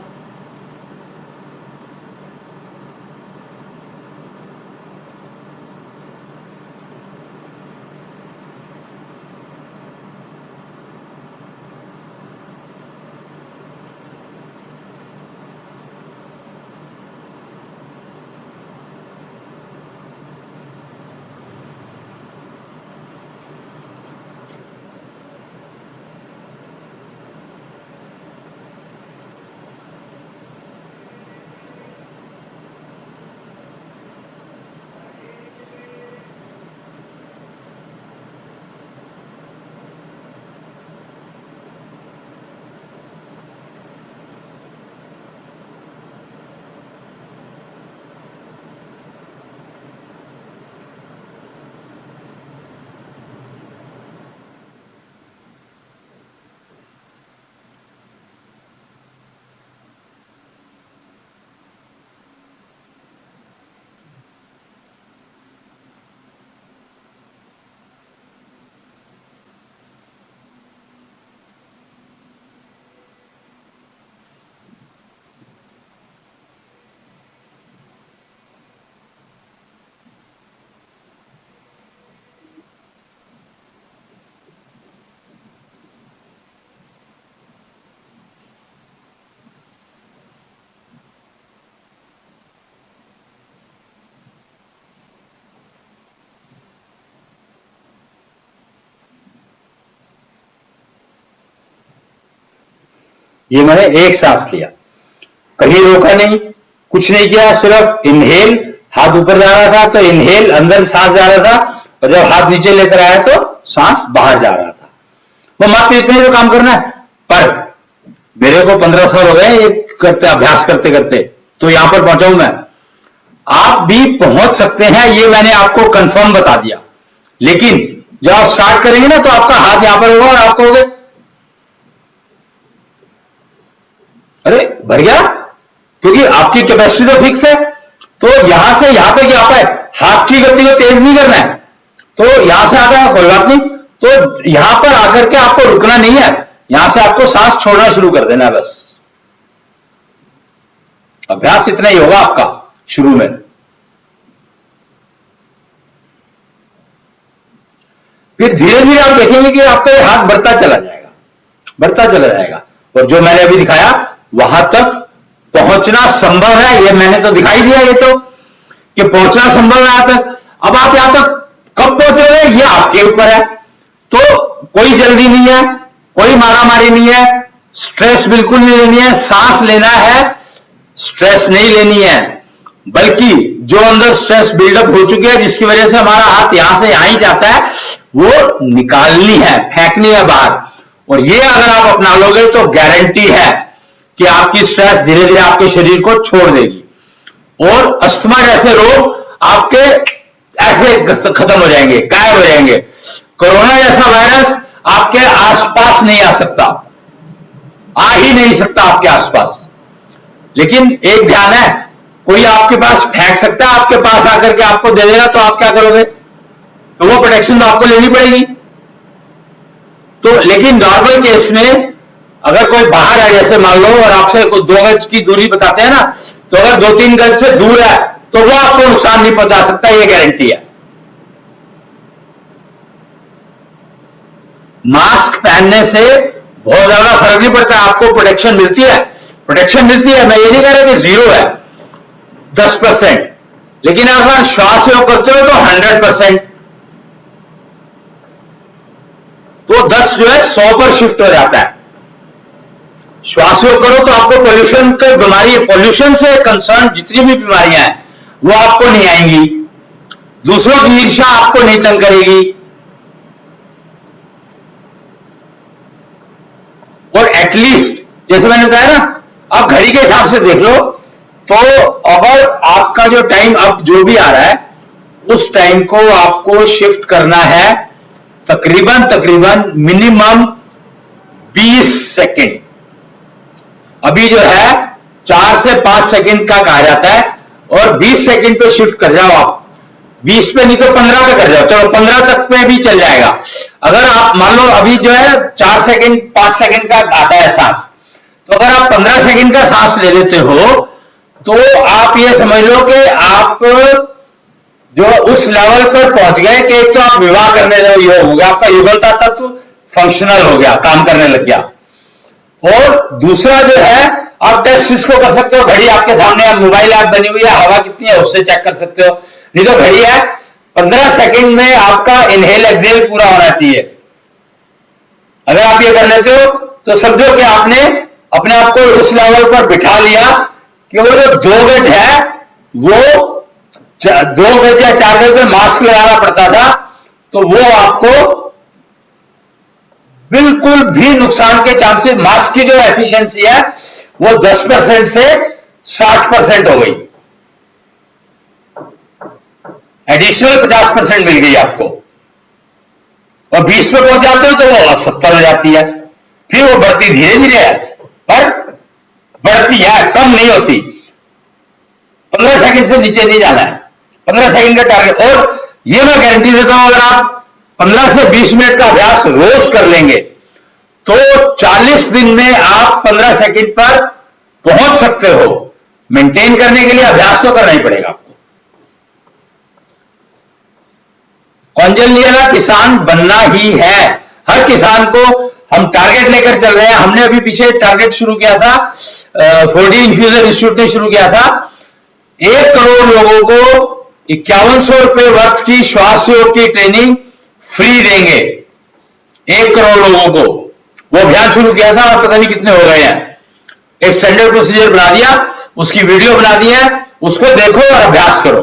ये मैंने एक सांस लिया, कहीं रोका नहीं, कुछ नहीं किया, सिर्फ इनहेल, हाथ ऊपर जा रहा था तो इनहेल, अंदर सांस जा रहा था, और जब हाथ नीचे लेकर आया तो सांस बाहर जा रहा था। वो मात्र इतने तो काम करना है। पर मेरे को 15 साल हो गए ये करते, अभ्यास करते करते, तो यहां पर पहुंचा हूं मैं। आप भी पहुंच सकते हैं, ये मैंने आपको कंफर्म बता दिया। लेकिन जब आप स्टार्ट करेंगे ना तो आपका हाथ यहां पर होगा और आप कहोगे अरे भर गया, क्योंकि आपकी कैपेसिटी तो फिक्स है। तो यहां से यहां तक यहाँ पर हाथ की गति को तेज नहीं करना है, तो यहां से आता है कोई बात नहीं, तो यहां पर आकर के आपको रुकना नहीं है, यहां से आपको सांस छोड़ना शुरू कर देना है बस। अभ्यास इतना ही होगा आपका, शुरू में। फिर धीरे धीरे आप देखेंगे कि आपका ये हाथ बढ़ता चला जाएगा, बढ़ता चला जाएगा, और जो मैंने अभी दिखाया वहां तक पहुंचना संभव है। ये मैंने तो दिखाई दिया, ये तो कि पहुंचना संभव है यहां तक। अब आप यहां तक कब पहुंचोगे ये आपके ऊपर है। तो कोई जल्दी नहीं है, कोई मारामारी नहीं है, स्ट्रेस बिल्कुल नहीं लेनी है। सांस लेना है, स्ट्रेस नहीं लेनी है, बल्कि जो अंदर स्ट्रेस बिल्डअप हो चुकी है जिसकी वजह से हमारा हाथ यहां से यहां ही जाता है, वो निकालनी है, फेंकनी है बाहर। और ये अगर आप अपना लोगे तो गारंटी है कि आपकी स्ट्रेस धीरे धीरे आपके शरीर को छोड़ देगी और अस्थमा जैसे रोग आपके ऐसे खत्म हो जाएंगे, गायब हो जाएंगे। कोरोना जैसा वायरस आपके आसपास नहीं आ सकता, आ ही नहीं सकता आपके आसपास। लेकिन एक ध्यान है, कोई आपके पास फेंक सकता है, आपके पास आकर के आपको दे देगा, तो आप क्या करोगे? तो वो प्रोटेक्शन तो आपको लेनी पड़ेगी। तो लेकिन नॉर्मल केस में अगर कोई बाहर है, जैसे मान लो, और आपसे 2 गज की दूरी बताते हैं ना, तो अगर 2-3 गज से दूर है तो वो आपको नुकसान नहीं पहुंचा सकता, ये गारंटी है। मास्क पहनने से बहुत ज्यादा फर्क नहीं पड़ता, आपको प्रोटेक्शन मिलती है, प्रोटेक्शन मिलती है। मैं ये नहीं कह रहा कि 0 है, 10%, लेकिन अगर श्वास योग करते हो तो 100%, तो 10 जो है 100 पर शिफ्ट हो जाता है। श्वास योग करो तो आपको पोल्यूशन की बीमारी, पोल्यूशन से कंसर्न जितनी भी बीमारियां हैं वो आपको नहीं आएंगी, दूसरों की ईर्ष्या आपको नहीं तंग करेगी। और एटलीस्ट जैसे मैंने बताया ना, आप घड़ी के हिसाब से देख लो, तो अगर आपका जो टाइम अब जो भी आ रहा है उस टाइम को आपको शिफ्ट करना है तकरीबन मिनिमम 20 सेकेंड। अभी जो है 4 से 5 सेकेंड का कहा जाता है, और 20 सेकेंड पे शिफ्ट कर जाओ आप, 20 पे नहीं तो 15 पे कर जाओ, चलो 15 तक पे भी चल जाएगा। अगर आप मान लो अभी जो है 4 सेकेंड 5 सेकेंड का आता है सांस, तो अगर आप 15 सेकेंड का सांस ले लेते हो तो आप ये समझ लो कि आप जो उस लेवल पर पहुंच गए कि तो आप विवाह करने हो गया, आपका युगलता तत्व फंक्शनल हो गया, काम करने लग गया। और दूसरा जो है, आप टेस्ट इसको कर सकते हो, घड़ी आपके सामने, आप मोबाइल ऐप बनी हुई है, हवा कितनी है उससे चेक कर सकते हो, नहीं तो घड़ी है, 15 सेकंड में आपका इनहेल एक्सहेल पूरा होना चाहिए। अगर आप ये कर लेते हो तो समझो कि आपने अपने आप को उस लेवल पर बिठा लिया कि वो जो 2 गज है, वो 2 गज या 4 गज में मास्क लगाना पड़ता था, तो वो आपको बिल्कुल भी नुकसान के चांसेस, मास्क की जो एफिशिएंसी है वो 10% से 60% हो गई, एडिशनल 50% मिल गई आपको। और 20 पे पहुंच जाते हो तो वो 70 हो जाती है। फिर वो बढ़ती धीरे धीरे है, पर बढ़ती है, कम नहीं होती। 15 सेकंड से नीचे नहीं जाना है, 15 सेकंड का टारगेट। और ये मैं गारंटी देता हूं, अगर आप 15 से 20 मिनट का अभ्यास रोज कर लेंगे तो 40 दिन में आप 15 सेकंड पर पहुंच सकते हो। मेंटेन करने के लिए अभ्यास तो करना ही पड़ेगा आपको। कॉन्जेनियल किसान बनना ही है। हर किसान को हम टारगेट लेकर चल रहे हैं। हमने अभी पीछे टारगेट शुरू किया था, 4D इन्फ्यूजन इंस्टीट्यूट ने शुरू किया था, 1 करोड़ लोगों को 5100 रुपए वर्थ की श्वास योग की ट्रेनिंग फ्री देंगे। 1 करोड़ लोगों को वो अभियान शुरू किया था, और पता नहीं कितने हो गए हैं। एक स्टैंडर्ड प्रोसीजर बना दिया, उसकी वीडियो बना दी है, उसको देखो और अभ्यास करो।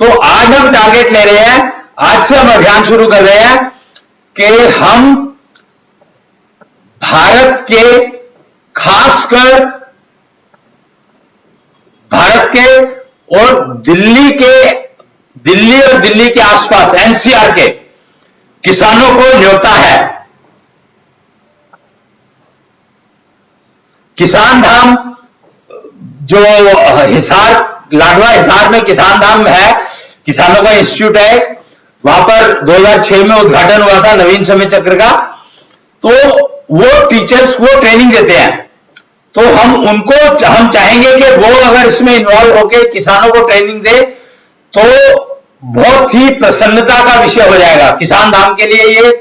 तो आज हम टारगेट ले रहे हैं, आज से हम अभियान शुरू कर रहे हैं कि हम भारत के, खासकर भारत के और दिल्ली और दिल्ली के आसपास एनसीआर के किसानों को न्योता है। किसान धाम जो हिसार, लाडवा हिसार में किसान धाम है, किसानों का इंस्टीट्यूट है, वहां पर 2006 में उद्घाटन हुआ था नवीन समय चक्र का। तो वो टीचर्स वो ट्रेनिंग देते हैं। तो हम चाहेंगे कि वो अगर इसमें इन्वॉल्व होकर किसानों को ट्रेनिंग दे तो बहुत ही प्रसन्नता का विषय हो जाएगा। किसान धाम के लिए ये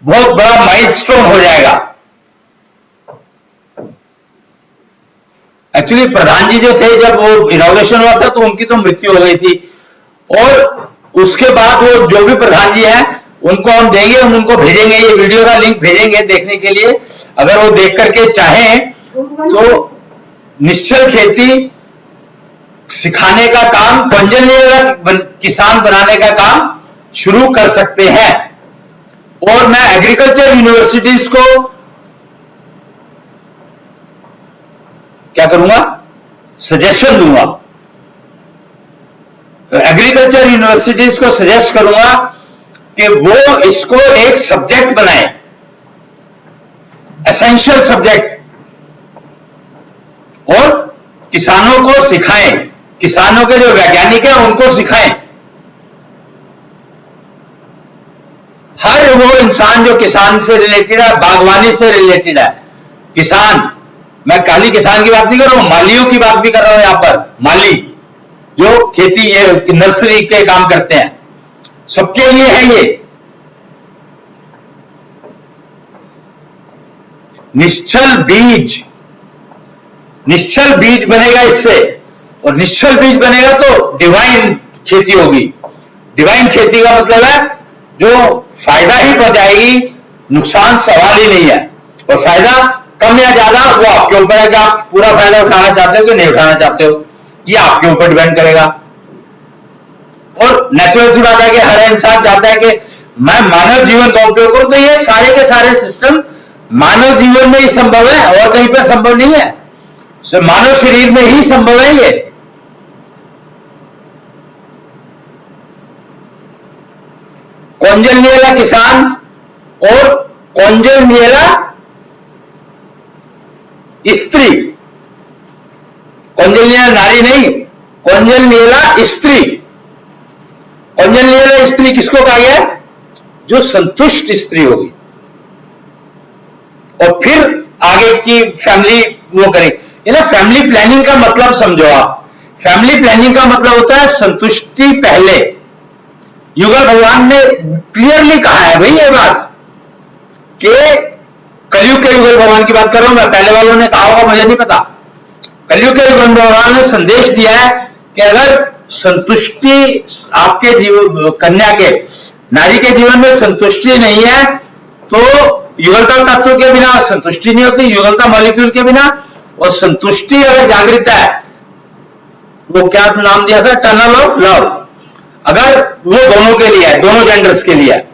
बहुत बड़ा माइलस्टोन हो जाएगा। एक्चुअली प्रधान जी जो थे, जब वो इनॉग्रेशन हुआ था तो उनकी तो मृत्यु हो गई थी, और उसके बाद वो जो भी प्रधान जी हैं उनको हम देंगे, हम उनको भेजेंगे, ये वीडियो का लिंक भेजेंगे देखने के लिए। अगर वो देख करके चाहें तो निश्चल खेती सिखाने का काम, कौंजल किसान बनाने का काम शुरू कर सकते हैं। और मैं एग्रीकल्चर यूनिवर्सिटीज को क्या करूंगा, सजेशन दूंगा, एग्रीकल्चर यूनिवर्सिटीज को सजेस्ट करूंगा कि वो इसको एक सब्जेक्ट बनाए, एसेंशियल सब्जेक्ट, और किसानों को सिखाएं, किसानों के जो वैज्ञानिक हैं उनको सिखाएं। हर वो इंसान जो किसान से रिलेटेड है, बागवानी से रिलेटेड है, किसान, मैं खाली किसान की बात नहीं कर रहा हूं, मालियों की बात भी कर रहा हूं। यहां पर माली जो खेती, ये नर्सरी के काम करते हैं, सबके लिए है ये। निश्चल बीज बनेगा इससे, और निश्चल बीज बनेगा तो डिवाइन खेती होगी। डिवाइन खेती का मतलब है जो फायदा ही पहुंचाएगी, नुकसान सवाल ही नहीं है। और फायदा कम या ज्यादा वो आपके ऊपर है कि आप पूरा फायदा उठाना चाहते हो कि नहीं उठाना चाहते हो, ये आपके ऊपर डिपेंड करेगा। और नेचुरल सी बात है कि हर इंसान चाहता है कि मैं मानव जीवन का उपयोग करूं, तो ये सारे के सारे सिस्टम मानव जीवन में ही संभव है, और कहीं पर संभव नहीं है। मानव शरीर में ही संभव है ये। कौंजल किसान और कौंजल स्त्री, कौंजल नारी नहीं, कौंजल स्त्री। कौंजल स्त्री किसको कहा गया? जो संतुष्ट स्त्री होगी, और फिर आगे की फैमिली वो करें। फैमिली प्लानिंग का मतलब समझो आप। फैमिली प्लानिंग का मतलब होता है संतुष्टि पहले। युगल भगवान ने क्लियरली कहा है भाई ये बात, कि कलयुग के युगल भगवान की बात कर रहा हूं मैं, पहले वालों ने कहा होगा मुझे नहीं पता। कलयुग के युगल भगवान ने संदेश दिया है कि अगर संतुष्टि आपके जीवन, कन्या के, नारी के जीवन में संतुष्टि नहीं है तो युगलता तत्व के बिना संतुष्टि नहीं होती, युगलता मॉलिक्यूल के बिना। और संतुष्टि अगर जागृत है, वो क्या नाम दिया था, टनल ऑफ लव, अगर वो दोनों के लिए है, दोनों जेंडर्स के लिए है,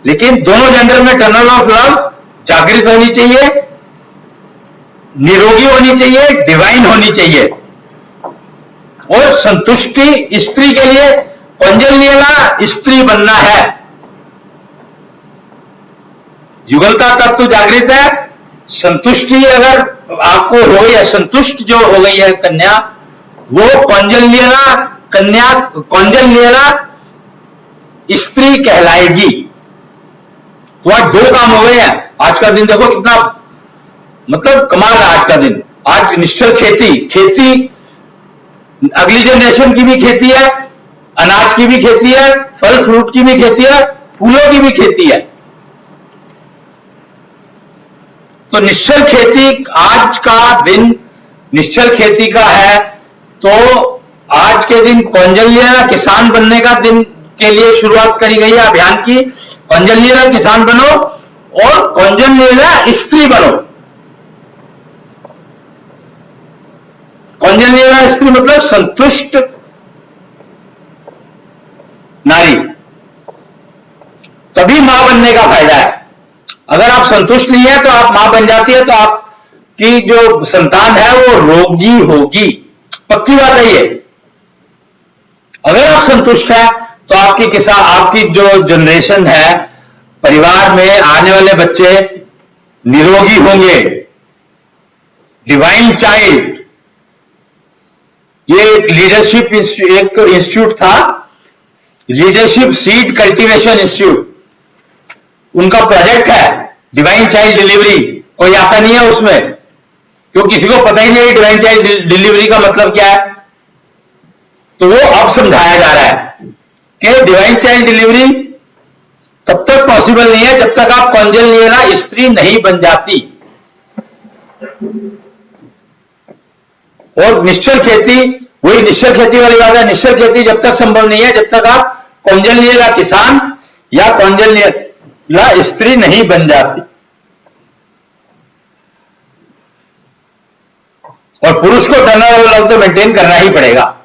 लेकिन दोनों जेंडर में टनल ऑफ लव जागृत होनी चाहिए, निरोगी होनी चाहिए, डिवाइन होनी चाहिए। और संतुष्टि स्त्री के लिए कौंजल स्त्री बनना है। युगलता तत्व जागृत है, संतुष्टि अगर आपको हो या संतुष्ट जो हो गई है कन्या, वो कौंजल स्त्री कहलाएगी। तो आज दो काम हो गए हैं। आज का दिन देखो कितना मतलब कमाल है आज का दिन। आज निश्चल खेती अगली जनरेशन की भी खेती है, अनाज की भी खेती है, फल फ्रूट की भी खेती है, फूलों की भी खेती है। तो निश्चल खेती, आज का दिन निश्चल खेती का है, तो आज के दिन कौंजल किसान बनने का दिन के लिए शुरुआत करी गई है अभियान की। कौंजल किसान बनो और कौंजल स्त्री बनो। कौंजल स्त्री मतलब संतुष्ट नारी, तभी मां बनने का फायदा है। अगर आप संतुष्ट नहीं है तो आप मां बन जाती है तो आपकी जो संतान है वो रोगी होगी, पक्की बात है ये। अगर आप संतुष्ट है तो आपकी जो जनरेशन है, परिवार में आने वाले बच्चे निरोगी होंगे, डिवाइन चाइल्ड। ये लीडरशिप एक इंस्टीट्यूट था, लीडरशिप सीड कल्टीवेशन इंस्टीट्यूट, उनका प्रोजेक्ट है डिवाइन चाइल्ड डिलीवरी। कोई आता नहीं है उसमें, क्यों किसी को पता ही नहीं है डिवाइन चाइल्ड डिलीवरी का मतलब क्या है। तो वो अब समझाया जा रहा है कि डिवाइन चाइल्ड डिलीवरी तब तक पॉसिबल नहीं है जब तक आप कॉन्जेनियल स्त्री नहीं बन जाती। और निश्चल खेती, वही निश्चल खेती वाली बात है, निश्चल खेती जब तक संभव नहीं है जब तक आप कॉन्जेनियल किसान या कॉन्जेनियल स्त्री नहीं बन जाती। और पुरुष को टर्नओवर लव तो मेंटेन करना ही पड़ेगा,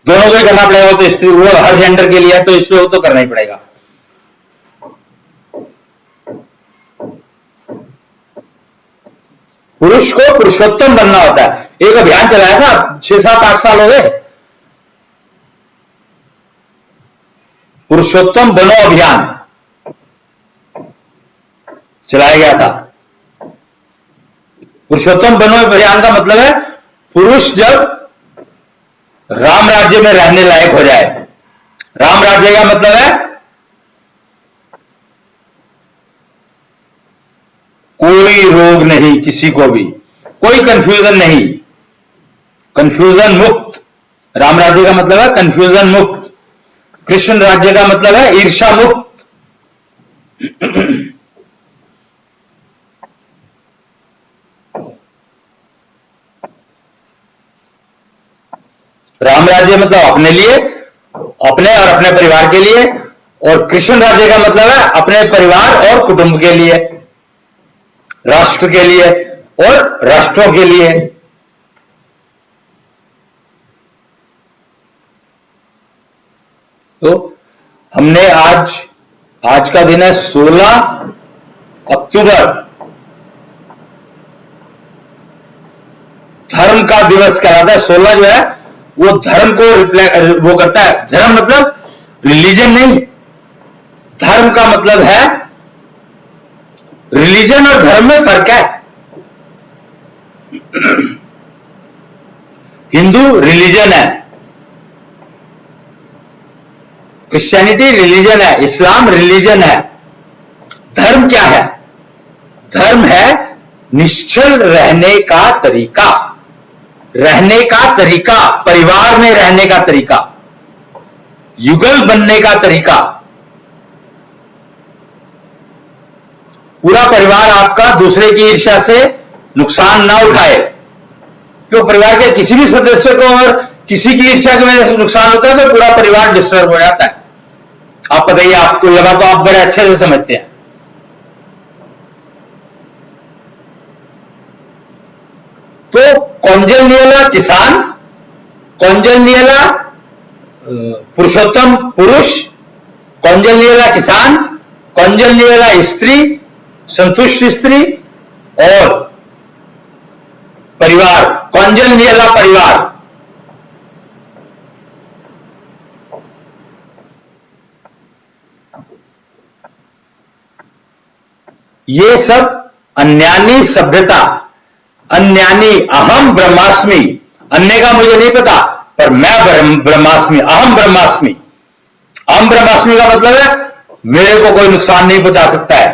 दोनों को ही करना पड़ेगा। वो तो स्त्री, वो हर जेंडर के लिए है तो इसलिए वो तो करना ही पड़ेगा। पुरुष को पुरुषोत्तम बनना होता है। एक अभियान चलाया था 6-7-8 साल हो गए, पुरुषोत्तम बनो अभियान चलाया गया था। पुरुषोत्तम बनो अभियान का मतलब है पुरुष जब राम राज्य में रहने लायक हो जाए। राम राज्य का मतलब है कोई रोग नहीं किसी को भी, कोई कंफ्यूजन नहीं, कंफ्यूजन मुक्त। राम राज्य का मतलब है कंफ्यूजन मुक्त। कृष्ण राज्य का मतलब है ईर्ष्या मुक्त। राम राज्य मतलब अपने लिए, अपने और अपने परिवार के लिए, और कृष्ण राज्य का मतलब है अपने परिवार और कुटुंब के लिए, राष्ट्र के लिए और राष्ट्रों के लिए। तो हमने आज का दिन है 16 अक्टूबर, धर्म का दिवस कहलाता है। 16 जो है वो धर्म को वो करता है। धर्म मतलब रिलीजन नहीं, धर्म का मतलब है, रिलीजन और धर्म में फर्क है। हिंदू रिलीजन है, क्रिश्चियनिटी रिलीजन है, इस्लाम रिलीजन है। धर्म क्या है? धर्म है निश्चल रहने का तरीका, रहने का तरीका, परिवार में रहने का तरीका, युगल बनने का तरीका। पूरा परिवार आपका दूसरे की ईर्ष्या से नुकसान ना उठाए, क्यों परिवार के किसी भी सदस्य को और किसी की ईर्ष्या की वजह से नुकसान होता है तो पूरा परिवार डिस्टर्ब हो जाता है। आप बताइए, आपको यह बात तो आप बड़े अच्छे से समझते हैं। तो कॉन्जेनियल किसान, कॉन्जेनियल पुरुषोत्तम पुरुष, कॉन्जेनियल किसान, कॉन्जेनियल स्त्री, संतुष्ट स्त्री और परिवार, कॉन्जेनियल परिवार। ये सब अन्यानी सभ्यता, अन्यानी अहम ब्रह्मास्मि, अन्य का मुझे नहीं पता पर मैं ब्रह्मास्मि, अहम ब्रह्मास्मि। अहम ब्रह्मास्मि का मतलब है मेरे को कोई नुकसान नहीं पहुंचा सकता है।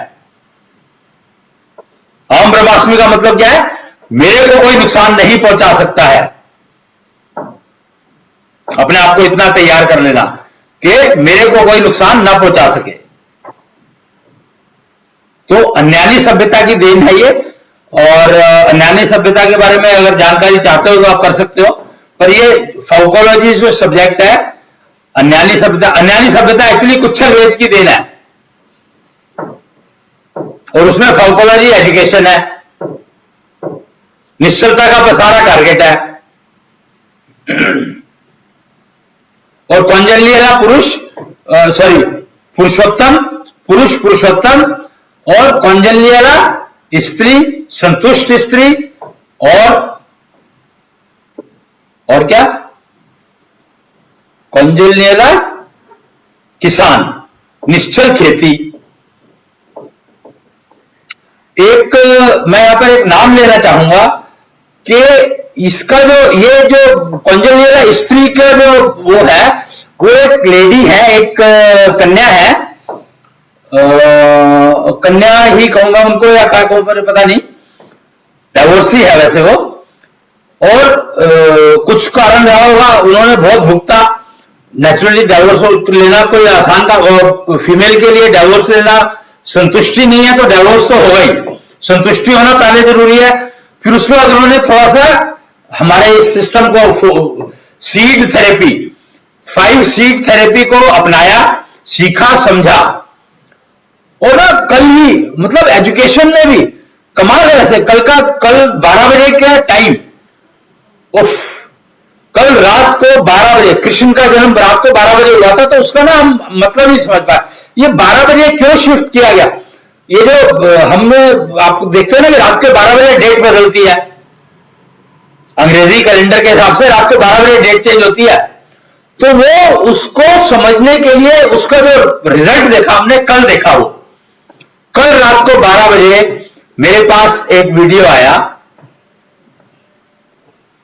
अहम ब्रह्मास्मि का मतलब क्या है? मेरे को कोई नुकसान नहीं पहुंचा सकता है। अपने आप को इतना तैयार कर लेना कि मेरे को कोई नुकसान ना पहुंचा सके। तो अन्यानी सभ्यता की देन है ये। और अन्यानी सभ्यता के बारे में अगर जानकारी चाहते हो तो आप कर सकते हो, पर ये फाउकोलॉजी जो सब्जेक्ट है, अन्यानी सभ्यता एक्चुअली कुच्छल वेद की देन है और उसमें फाउकोलॉजी एजुकेशन है, निश्चलता का पसारा टारगेट है। और कॉन्जेनियल पुरुष, सॉरी पुरुषोत्तम, पुरुष पुरुषोत्तम, और कॉन्जेनियल स्त्री, संतुष्ट स्त्री, और क्या? कॉन्जेनियल किसान, निश्चल खेती। एक मैं यहां पर एक नाम लेना चाहूंगा कि इसका ये जो कॉन्जेनियल स्त्री का जो वो है, वो एक लेडी है, एक कन्या है, कन्या ही कहूंगा उनको, या क्या कहूं मुझे पता नहीं, डाइवोर्सी है वैसे वो, और कुछ कारण रहा होगा, उन्होंने बहुत भुगता। नेचुरली डाइवोर्स लेना कोई आसान था, और फीमेल के लिए डाइवोर्स लेना संतुष्टि नहीं है, तो डाइवोर्स तो होगा ही, संतुष्टि होना पहले जरूरी है। फिर उसके बाद उन्होंने थोड़ा सा हमारे इस सिस्टम को सीड थेरेपी, 5 सीड थेरेपी को अपनाया, सीखा, समझा, और ना कल ही मतलब एजुकेशन में भी कमाल है। वैसे कल 12 बजे का टाइम, उफ, कल रात को 12 बजे, कृष्ण का जन्म रात को 12 बजे हुआ था, तो उसका ना हम मतलब नहीं समझ पाए, ये 12 बजे क्यों शिफ्ट किया गया। ये जो हमने आप देखते हैं ना कि रात के 12 बजे डेट बदलती है, अंग्रेजी कैलेंडर के हिसाब से रात को 12 बजे डेट चेंज होती है, तो वो उसको समझने के लिए उसका जो रिजल्ट देखा हमने, कल देखा वो, कल रात को 12 बजे मेरे पास एक वीडियो आया,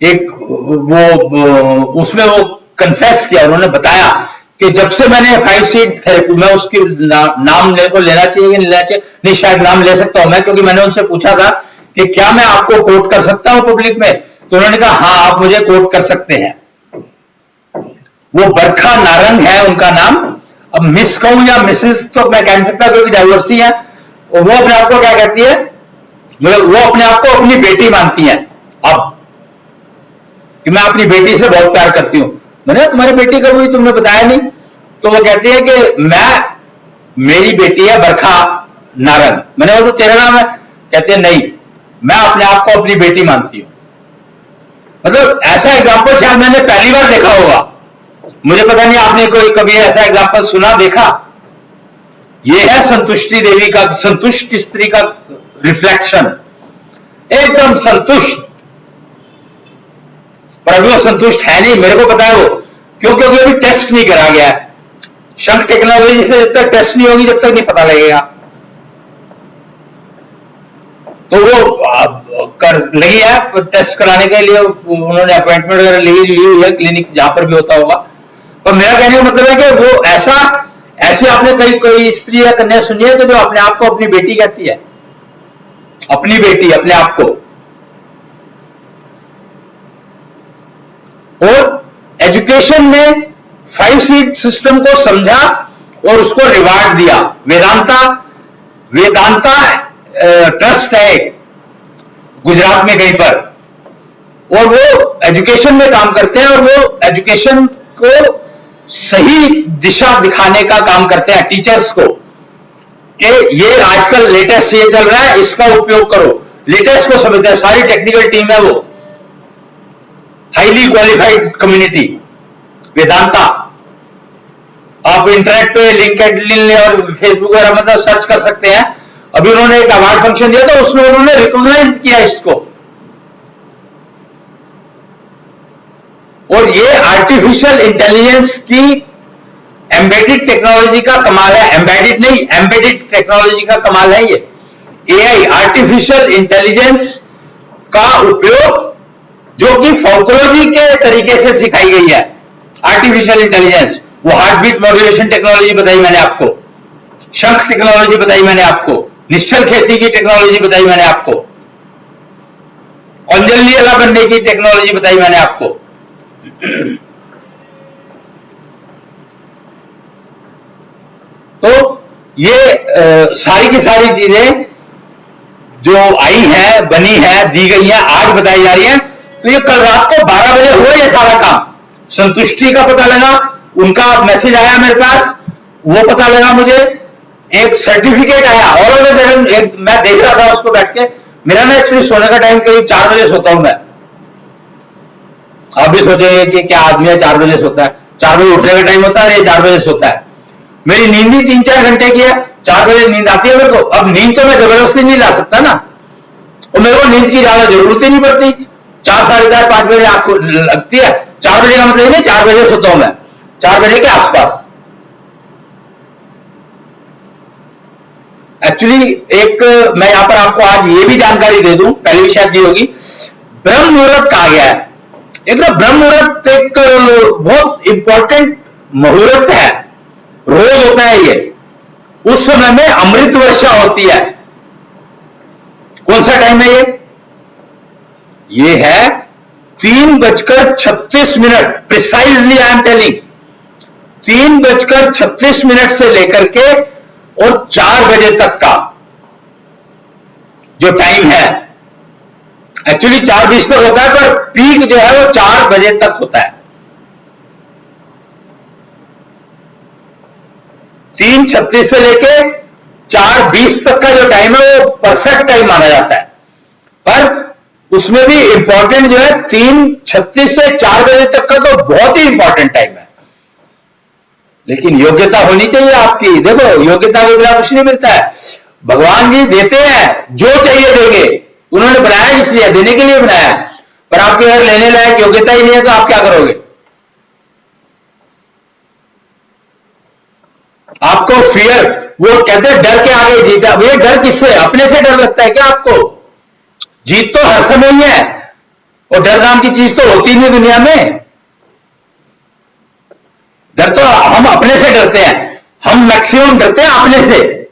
एक वो उसमें वो कन्फेस किया, उन्होंने बताया कि जब से मैंने 5 सीड थेरेपी, मैं उसकी नाम लेना चाहिए कि नहीं लेना चाहिए, नहीं शायद नाम ले सकता हूं मैं, क्योंकि मैंने उनसे पूछा था कि क्या मैं आपको कोट कर सकता हूं पब्लिक में, तो उन्होंने कहा हाँ आप मुझे कोट कर सकते हैं। वो बरखा नारंग है उनका नाम, अब मिस कहूं या मिसेस तो मैं कह नहीं सकता क्योंकि डाइवोर्सी है, और वो अपने आप को क्या कहती है, मतलब वो अपने आप को अपनी बेटी मानती है, अब कि मैं अपनी बेटी से बहुत प्यार करती हूं। मैंने तुम्हारी बेटी कब हुई, तुमने बताया नहीं, तो वो कहती है कि मेरी बेटी है बरखा नारंग। मैंने वो तो तेरा नाम है, कहते हैं नहीं, मैं अपने आप को अपनी बेटी मानती हूं। मतलब ऐसा एग्जाम्पल शायद मैंने पहली बार देखा होगा, मुझे पता नहीं आपने कोई कभी ऐसा एग्जाम्पल सुना, देखा। यह है संतुष्टि देवी का, संतुष्ट स्त्री का रिफ्लेक्शन, एकदम संतुष्ट, पर अभी वो संतुष्ट है नहीं, मेरे को पता है वो क्यों, क्योंकि अभी टेस्ट नहीं करा गया है। शंख टेक्नोलॉजी से जब तक टेस्ट नहीं होगी, जब तक नहीं पता लगेगा। तो वो कर लगी है टेस्ट कराने के लिए, उन्होंने अपॉइंटमेंट वगैरह ली हुई है, क्लिनिक जहां पर भी होता होगा। पर मेरा कहने का मतलब है कि वो ऐसे आपने कोई स्त्री या कन्या सुनी है कि जो अपने आप को अपनी बेटी कहती है, अपनी बेटी, अपने आप को। और एजुकेशन में 5 सीड सिस्टम को समझा और उसको रिवार्ड दिया। वेदांता ट्रस्ट है गुजरात में कहीं पर, और वो एजुकेशन में काम करते हैं, और वो एजुकेशन को सही दिशा दिखाने का काम करते हैं टीचर्स को, कि ये आजकल लेटेस्ट ये चल रहा है, इसका उपयोग करो, लेटेस्ट को समझते हैं। सारी टेक्निकल टीम है वो, हाईली क्वालिफाइड कम्युनिटी वेदांता। आप इंटरनेट पे लिंक्डइन और फेसबुक वगैरह मतलब सर्च कर सकते हैं। अभी उन्होंने एक अवार्ड फंक्शन दिया था, उसमें उन्होंने रिकॉग्नाइज किया इसको। और ये आर्टिफिशियल इंटेलिजेंस की एम्बेडेड टेक्नोलॉजी का कमाल है, एम्बेडेड नहीं, एम्बेडेड टेक्नोलॉजी का कमाल है ये। एआई, आर्टिफिशियल इंटेलिजेंस का उपयोग जो कि फोकोलॉजी के तरीके से सिखाई गई है। आर्टिफिशियल इंटेलिजेंस, वो हार्ट बीट मॉड्यूलेशन टेक्नोलॉजी बताई मैंने आपको, शंख टेक्नोलॉजी बताई मैंने आपको, निश्चल खेती की टेक्नोलॉजी बताई मैंने आपको, कॉन्जलियला बनने की टेक्नोलॉजी बताई मैंने आपको। तो ये सारी की सारी चीजें जो आई हैं, बनी हैं, दी गई हैं, आज बताई जा रही हैं। तो ये कल रात को 12 बजे हुआ ये सारा काम। संतुष्टि का पता लगा, उनका मैसेज आया मेरे पास, वो पता लगा मुझे, एक सर्टिफिकेट आया, ऑल ऑफ अ सडन मैं देख रहा था उसको बैठ के। मेरा ना एक्चुअली सोने का टाइम करीब 4 बजे सोता हूं मैं। आप भी सोचेंगे कि क्या आदमी है 4 बजे सोता है, 4 बजे उठने का टाइम होता है और ये 4 बजे सोता है। मेरी नींद ही 3-4 घंटे की है, 4 बजे नींद आती है मेरे को। अब नींद तो मैं जबरदस्ती नहीं ला सकता ना, और मेरे को नींद की ज्यादा जरूरत ही नहीं पड़ती। 4, 4:30, 5 बजे आंख लगती है। 4 बजे का मतलब नहीं 4 बजे सोता हूं मैं, 4 बजे के आसपास। एक्चुअली एक मैं यहां पर आपको आज ये भी जानकारी दे दूं, पहले भी शायद दी होगी, ब्रह्म मुहूर्त कहा गया है। एक ना ब्रह्म मुहूर्त एक बहुत इंपॉर्टेंट मुहूर्त है, रोज होता है ये। उस समय में अमृत वर्षा होती है। कौन सा टाइम है ये है 3:36 प्रिसाइजली आई एम टेलिंग, 3:36 से लेकर के और 4 बजे तक का जो टाइम है, एक्चुअली 4:20 तक होता है, पर पीक जो है वो 4 बजे तक होता है। 3:36 से लेके 4:20 तक का जो टाइम है वो परफेक्ट टाइम माना जाता है, पर उसमें भी इंपॉर्टेंट जो है 3:36 से 4 बजे तक का तो बहुत ही इंपॉर्टेंट टाइम है। लेकिन योग्यता होनी चाहिए आपकी। देखो, योग्यता के बिना कुछ नहीं मिलता है। भगवान जी देते हैं, जो चाहिए देंगे, उन्होंने बनाया इसलिए, देने के लिए बनाया, पर आपके अगर लेने लायक योग्यता ही नहीं है तो आप क्या करोगे? आपको फियर, वो कहते हैं डर के आगे जीत। अब ये डर किससे? अपने से डर लगता है क्या आपको? जीत तो हर समय ही है, और डर नाम की चीज तो होती नहीं दुनिया में। डर तो हम अपने से डरते हैं, हम मैक्सिमम डरते हैं अपने से।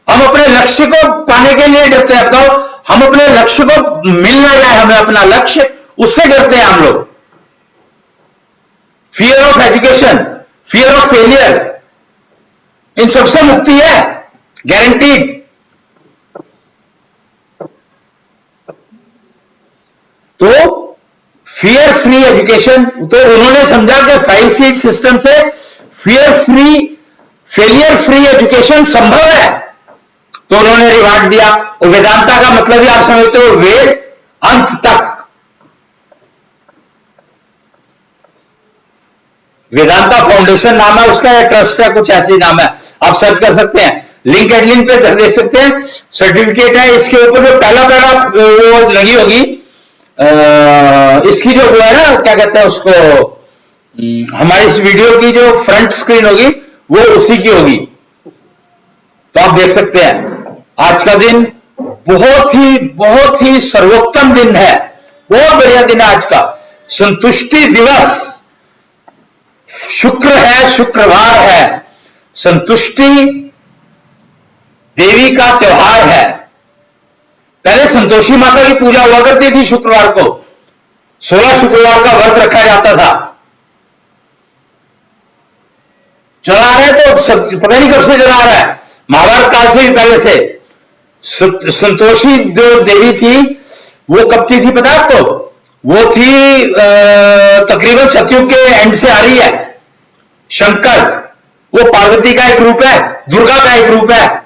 हम अपने लक्ष्य को पाने के लिए डरते हैं। बताओ, हम अपने लक्ष्य को मिल ना जाए हमें अपना लक्ष्य, उससे डरते हैं हम लोग। Fear of education, fear of failure, इन सबसे मुक्ति है, गारंटीड। तो फियर फ्री एजुकेशन, तो उन्होंने समझा कि 5 सीट सिस्टम से fear free, failure free education संभव है, तो उन्होंने रिवार्ड दिया। और वेदांता का मतलब ही आप समझते हो, वेद अंत तक। वेदांता फाउंडेशन नाम है उसका, या ट्रस्ट है, कुछ ऐसी नाम है, आप सर्च कर सकते हैं, लिंक्डइन पे देख सकते हैं। सर्टिफिकेट है, इसके ऊपर जो पहला वो लगी होगी, इसकी जो वो है ना, क्या कहते हैं उसको, हमारी इस वीडियो की जो फ्रंट स्क्रीन होगी वो उसी की होगी, तो आप देख सकते हैं। आज का दिन बहुत ही सर्वोत्तम दिन है, बहुत बढ़िया दिन है आज का। संतुष्टि दिवस, शुक्र है, शुक्रवार है, संतुष्टि देवी का त्योहार है। पहले संतोषी माता की पूजा हुआ करती थी शुक्रवार को, 16 शुक्रवार का व्रत रखा जाता था। चला आ रहा है तो पता नहीं कब से चला आ रहा है, महाभारत काल से भी पहले से। संतोषी जो देवी थी वो कब की थी पता है आपको? वो थी तकरीबन सतयुग के एंड से आ रही है। शंकर वो पार्वती का एक रूप है, दुर्गा का एक रूप है।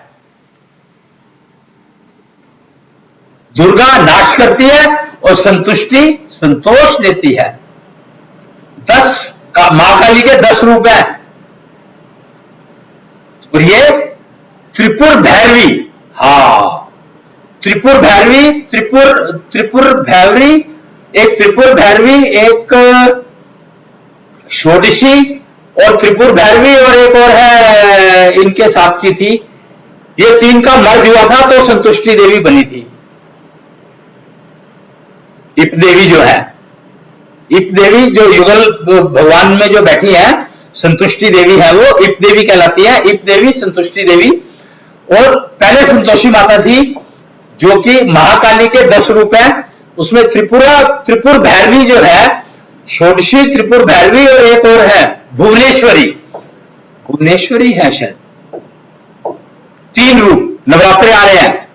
दुर्गा नाश करती है और संतुष्टि संतोष देती है। 10 मां काली के 10 रूप हैं, और ये त्रिपुर भैरवी, हाँ त्रिपुर भैरवी, त्रिपुर भैरवी, एक त्रिपुर भैरवी, एक षोडशी और त्रिपुर भैरवी, और एक और है इनके साथ की थी। ये 3 का मर्ज हुआ था तो संतुष्टि देवी बनी थी। इप देवी जो है, इप देवी जो युगल भगवान में जो बैठी है, संतुष्टि देवी है, वो इप देवी कहलाती है। इप देवी, संतुष्टि देवी। और पहले संतोषी माता थी जो कि महाकाली के 10 रूप हैं, उसमें त्रिपुर भैरवी जो है, षोडशी त्रिपुर भैरवी, और एक और है भुवनेश्वरी है शायद। 3 रूप। नवरात्रे आ रहे हैं,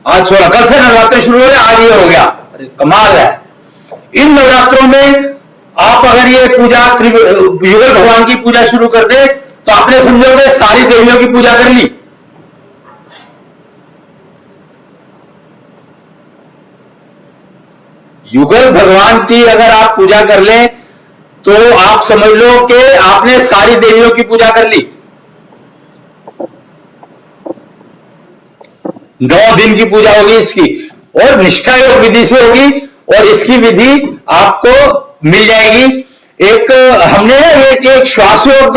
आज 16, कल से नवरात्रे शुरू हो रहे हैं, आज ये हो गया। अरे कमाल है। इन नवरात्रों में आप अगर ये पूजा युगल भगवान की पूजा शुरू कर दे तो आपने समझोगे सारी देवियों की पूजा कर ली। युगल भगवान की अगर आप पूजा कर लें तो आप समझ लो कि आपने सारी देवियों की पूजा कर ली। 9 दिन की पूजा होगी इसकी, और निष्ठा योग विधि से होगी, और इसकी विधि आपको मिल जाएगी। एक हमने एक श्वास योग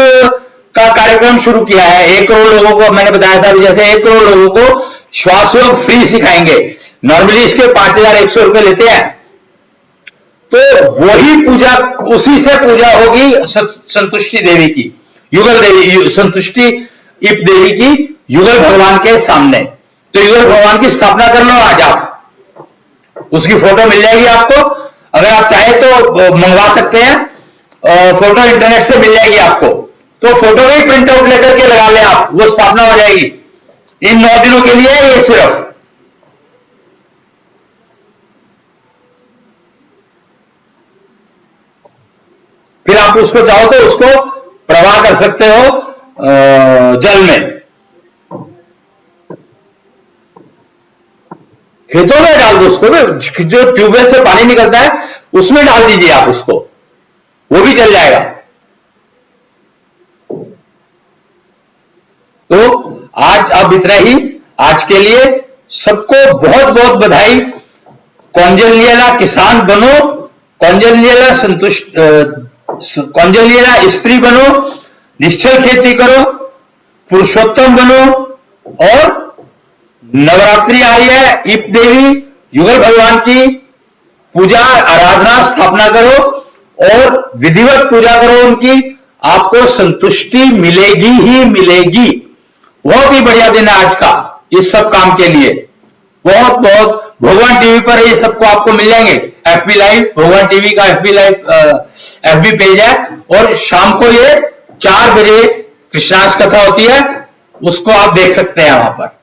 का कार्यक्रम शुरू किया है। 1 करोड़ लोगों को मैंने बताया था, जैसे 1 करोड़ लोगों को श्वास योग फ्री सिखाएंगे। नॉर्मली इसके 5100 रुपए लेते हैं, तो वही पूजा, उसी से पूजा होगी संतुष्टि देवी की, युगल देवी, संतुष्टि इप देवी की, युगल भगवान के सामने। तो युगल भगवान की स्थापना कर लो आज आप, उसकी फोटो मिल जाएगी आपको। अगर आप चाहे तो मंगवा सकते हैं, फोटो इंटरनेट से मिल जाएगी आपको। तो फोटो का ही प्रिंट आउट लेकर के लगा लें आप, वो स्थापना हो जाएगी। इन 9 दिनों के लिए ये सिर्फ। फिर आप उसको चाहो तो उसको प्रवाह कर सकते हो जल में, खेतों में डाल दो उसको, जो ट्यूबवेल से पानी निकलता है उसमें डाल दीजिए आप उसको, वो भी चल जाएगा। तो आज अब इतना ही आज के लिए। सबको बहुत बहुत बधाई। कौंजलियला किसान बनो, कौंजलियला संतुष्ट, कौंजलियला स्त्री बनो, निश्चल खेती करो, पुरुषोत्तम बनो, और नवरात्रि आ रही है, इप देवी युगल भगवान की पूजा आराधना स्थापना करो और विधिवत पूजा करो उनकी, आपको संतुष्टि मिलेगी ही मिलेगी। बहुत ही बढ़िया दिन है आज का इस सब काम के लिए। बहुत बहुत भगवान टीवी पर ये सबको आपको मिल जाएंगे। एफबी लाइव, भगवान टीवी का एफबी लाइव एफबी पेज है, और शाम को ये 4 बजे कृष्णाष्टमी कथा होती है, उसको आप देख सकते हैं वहां पर।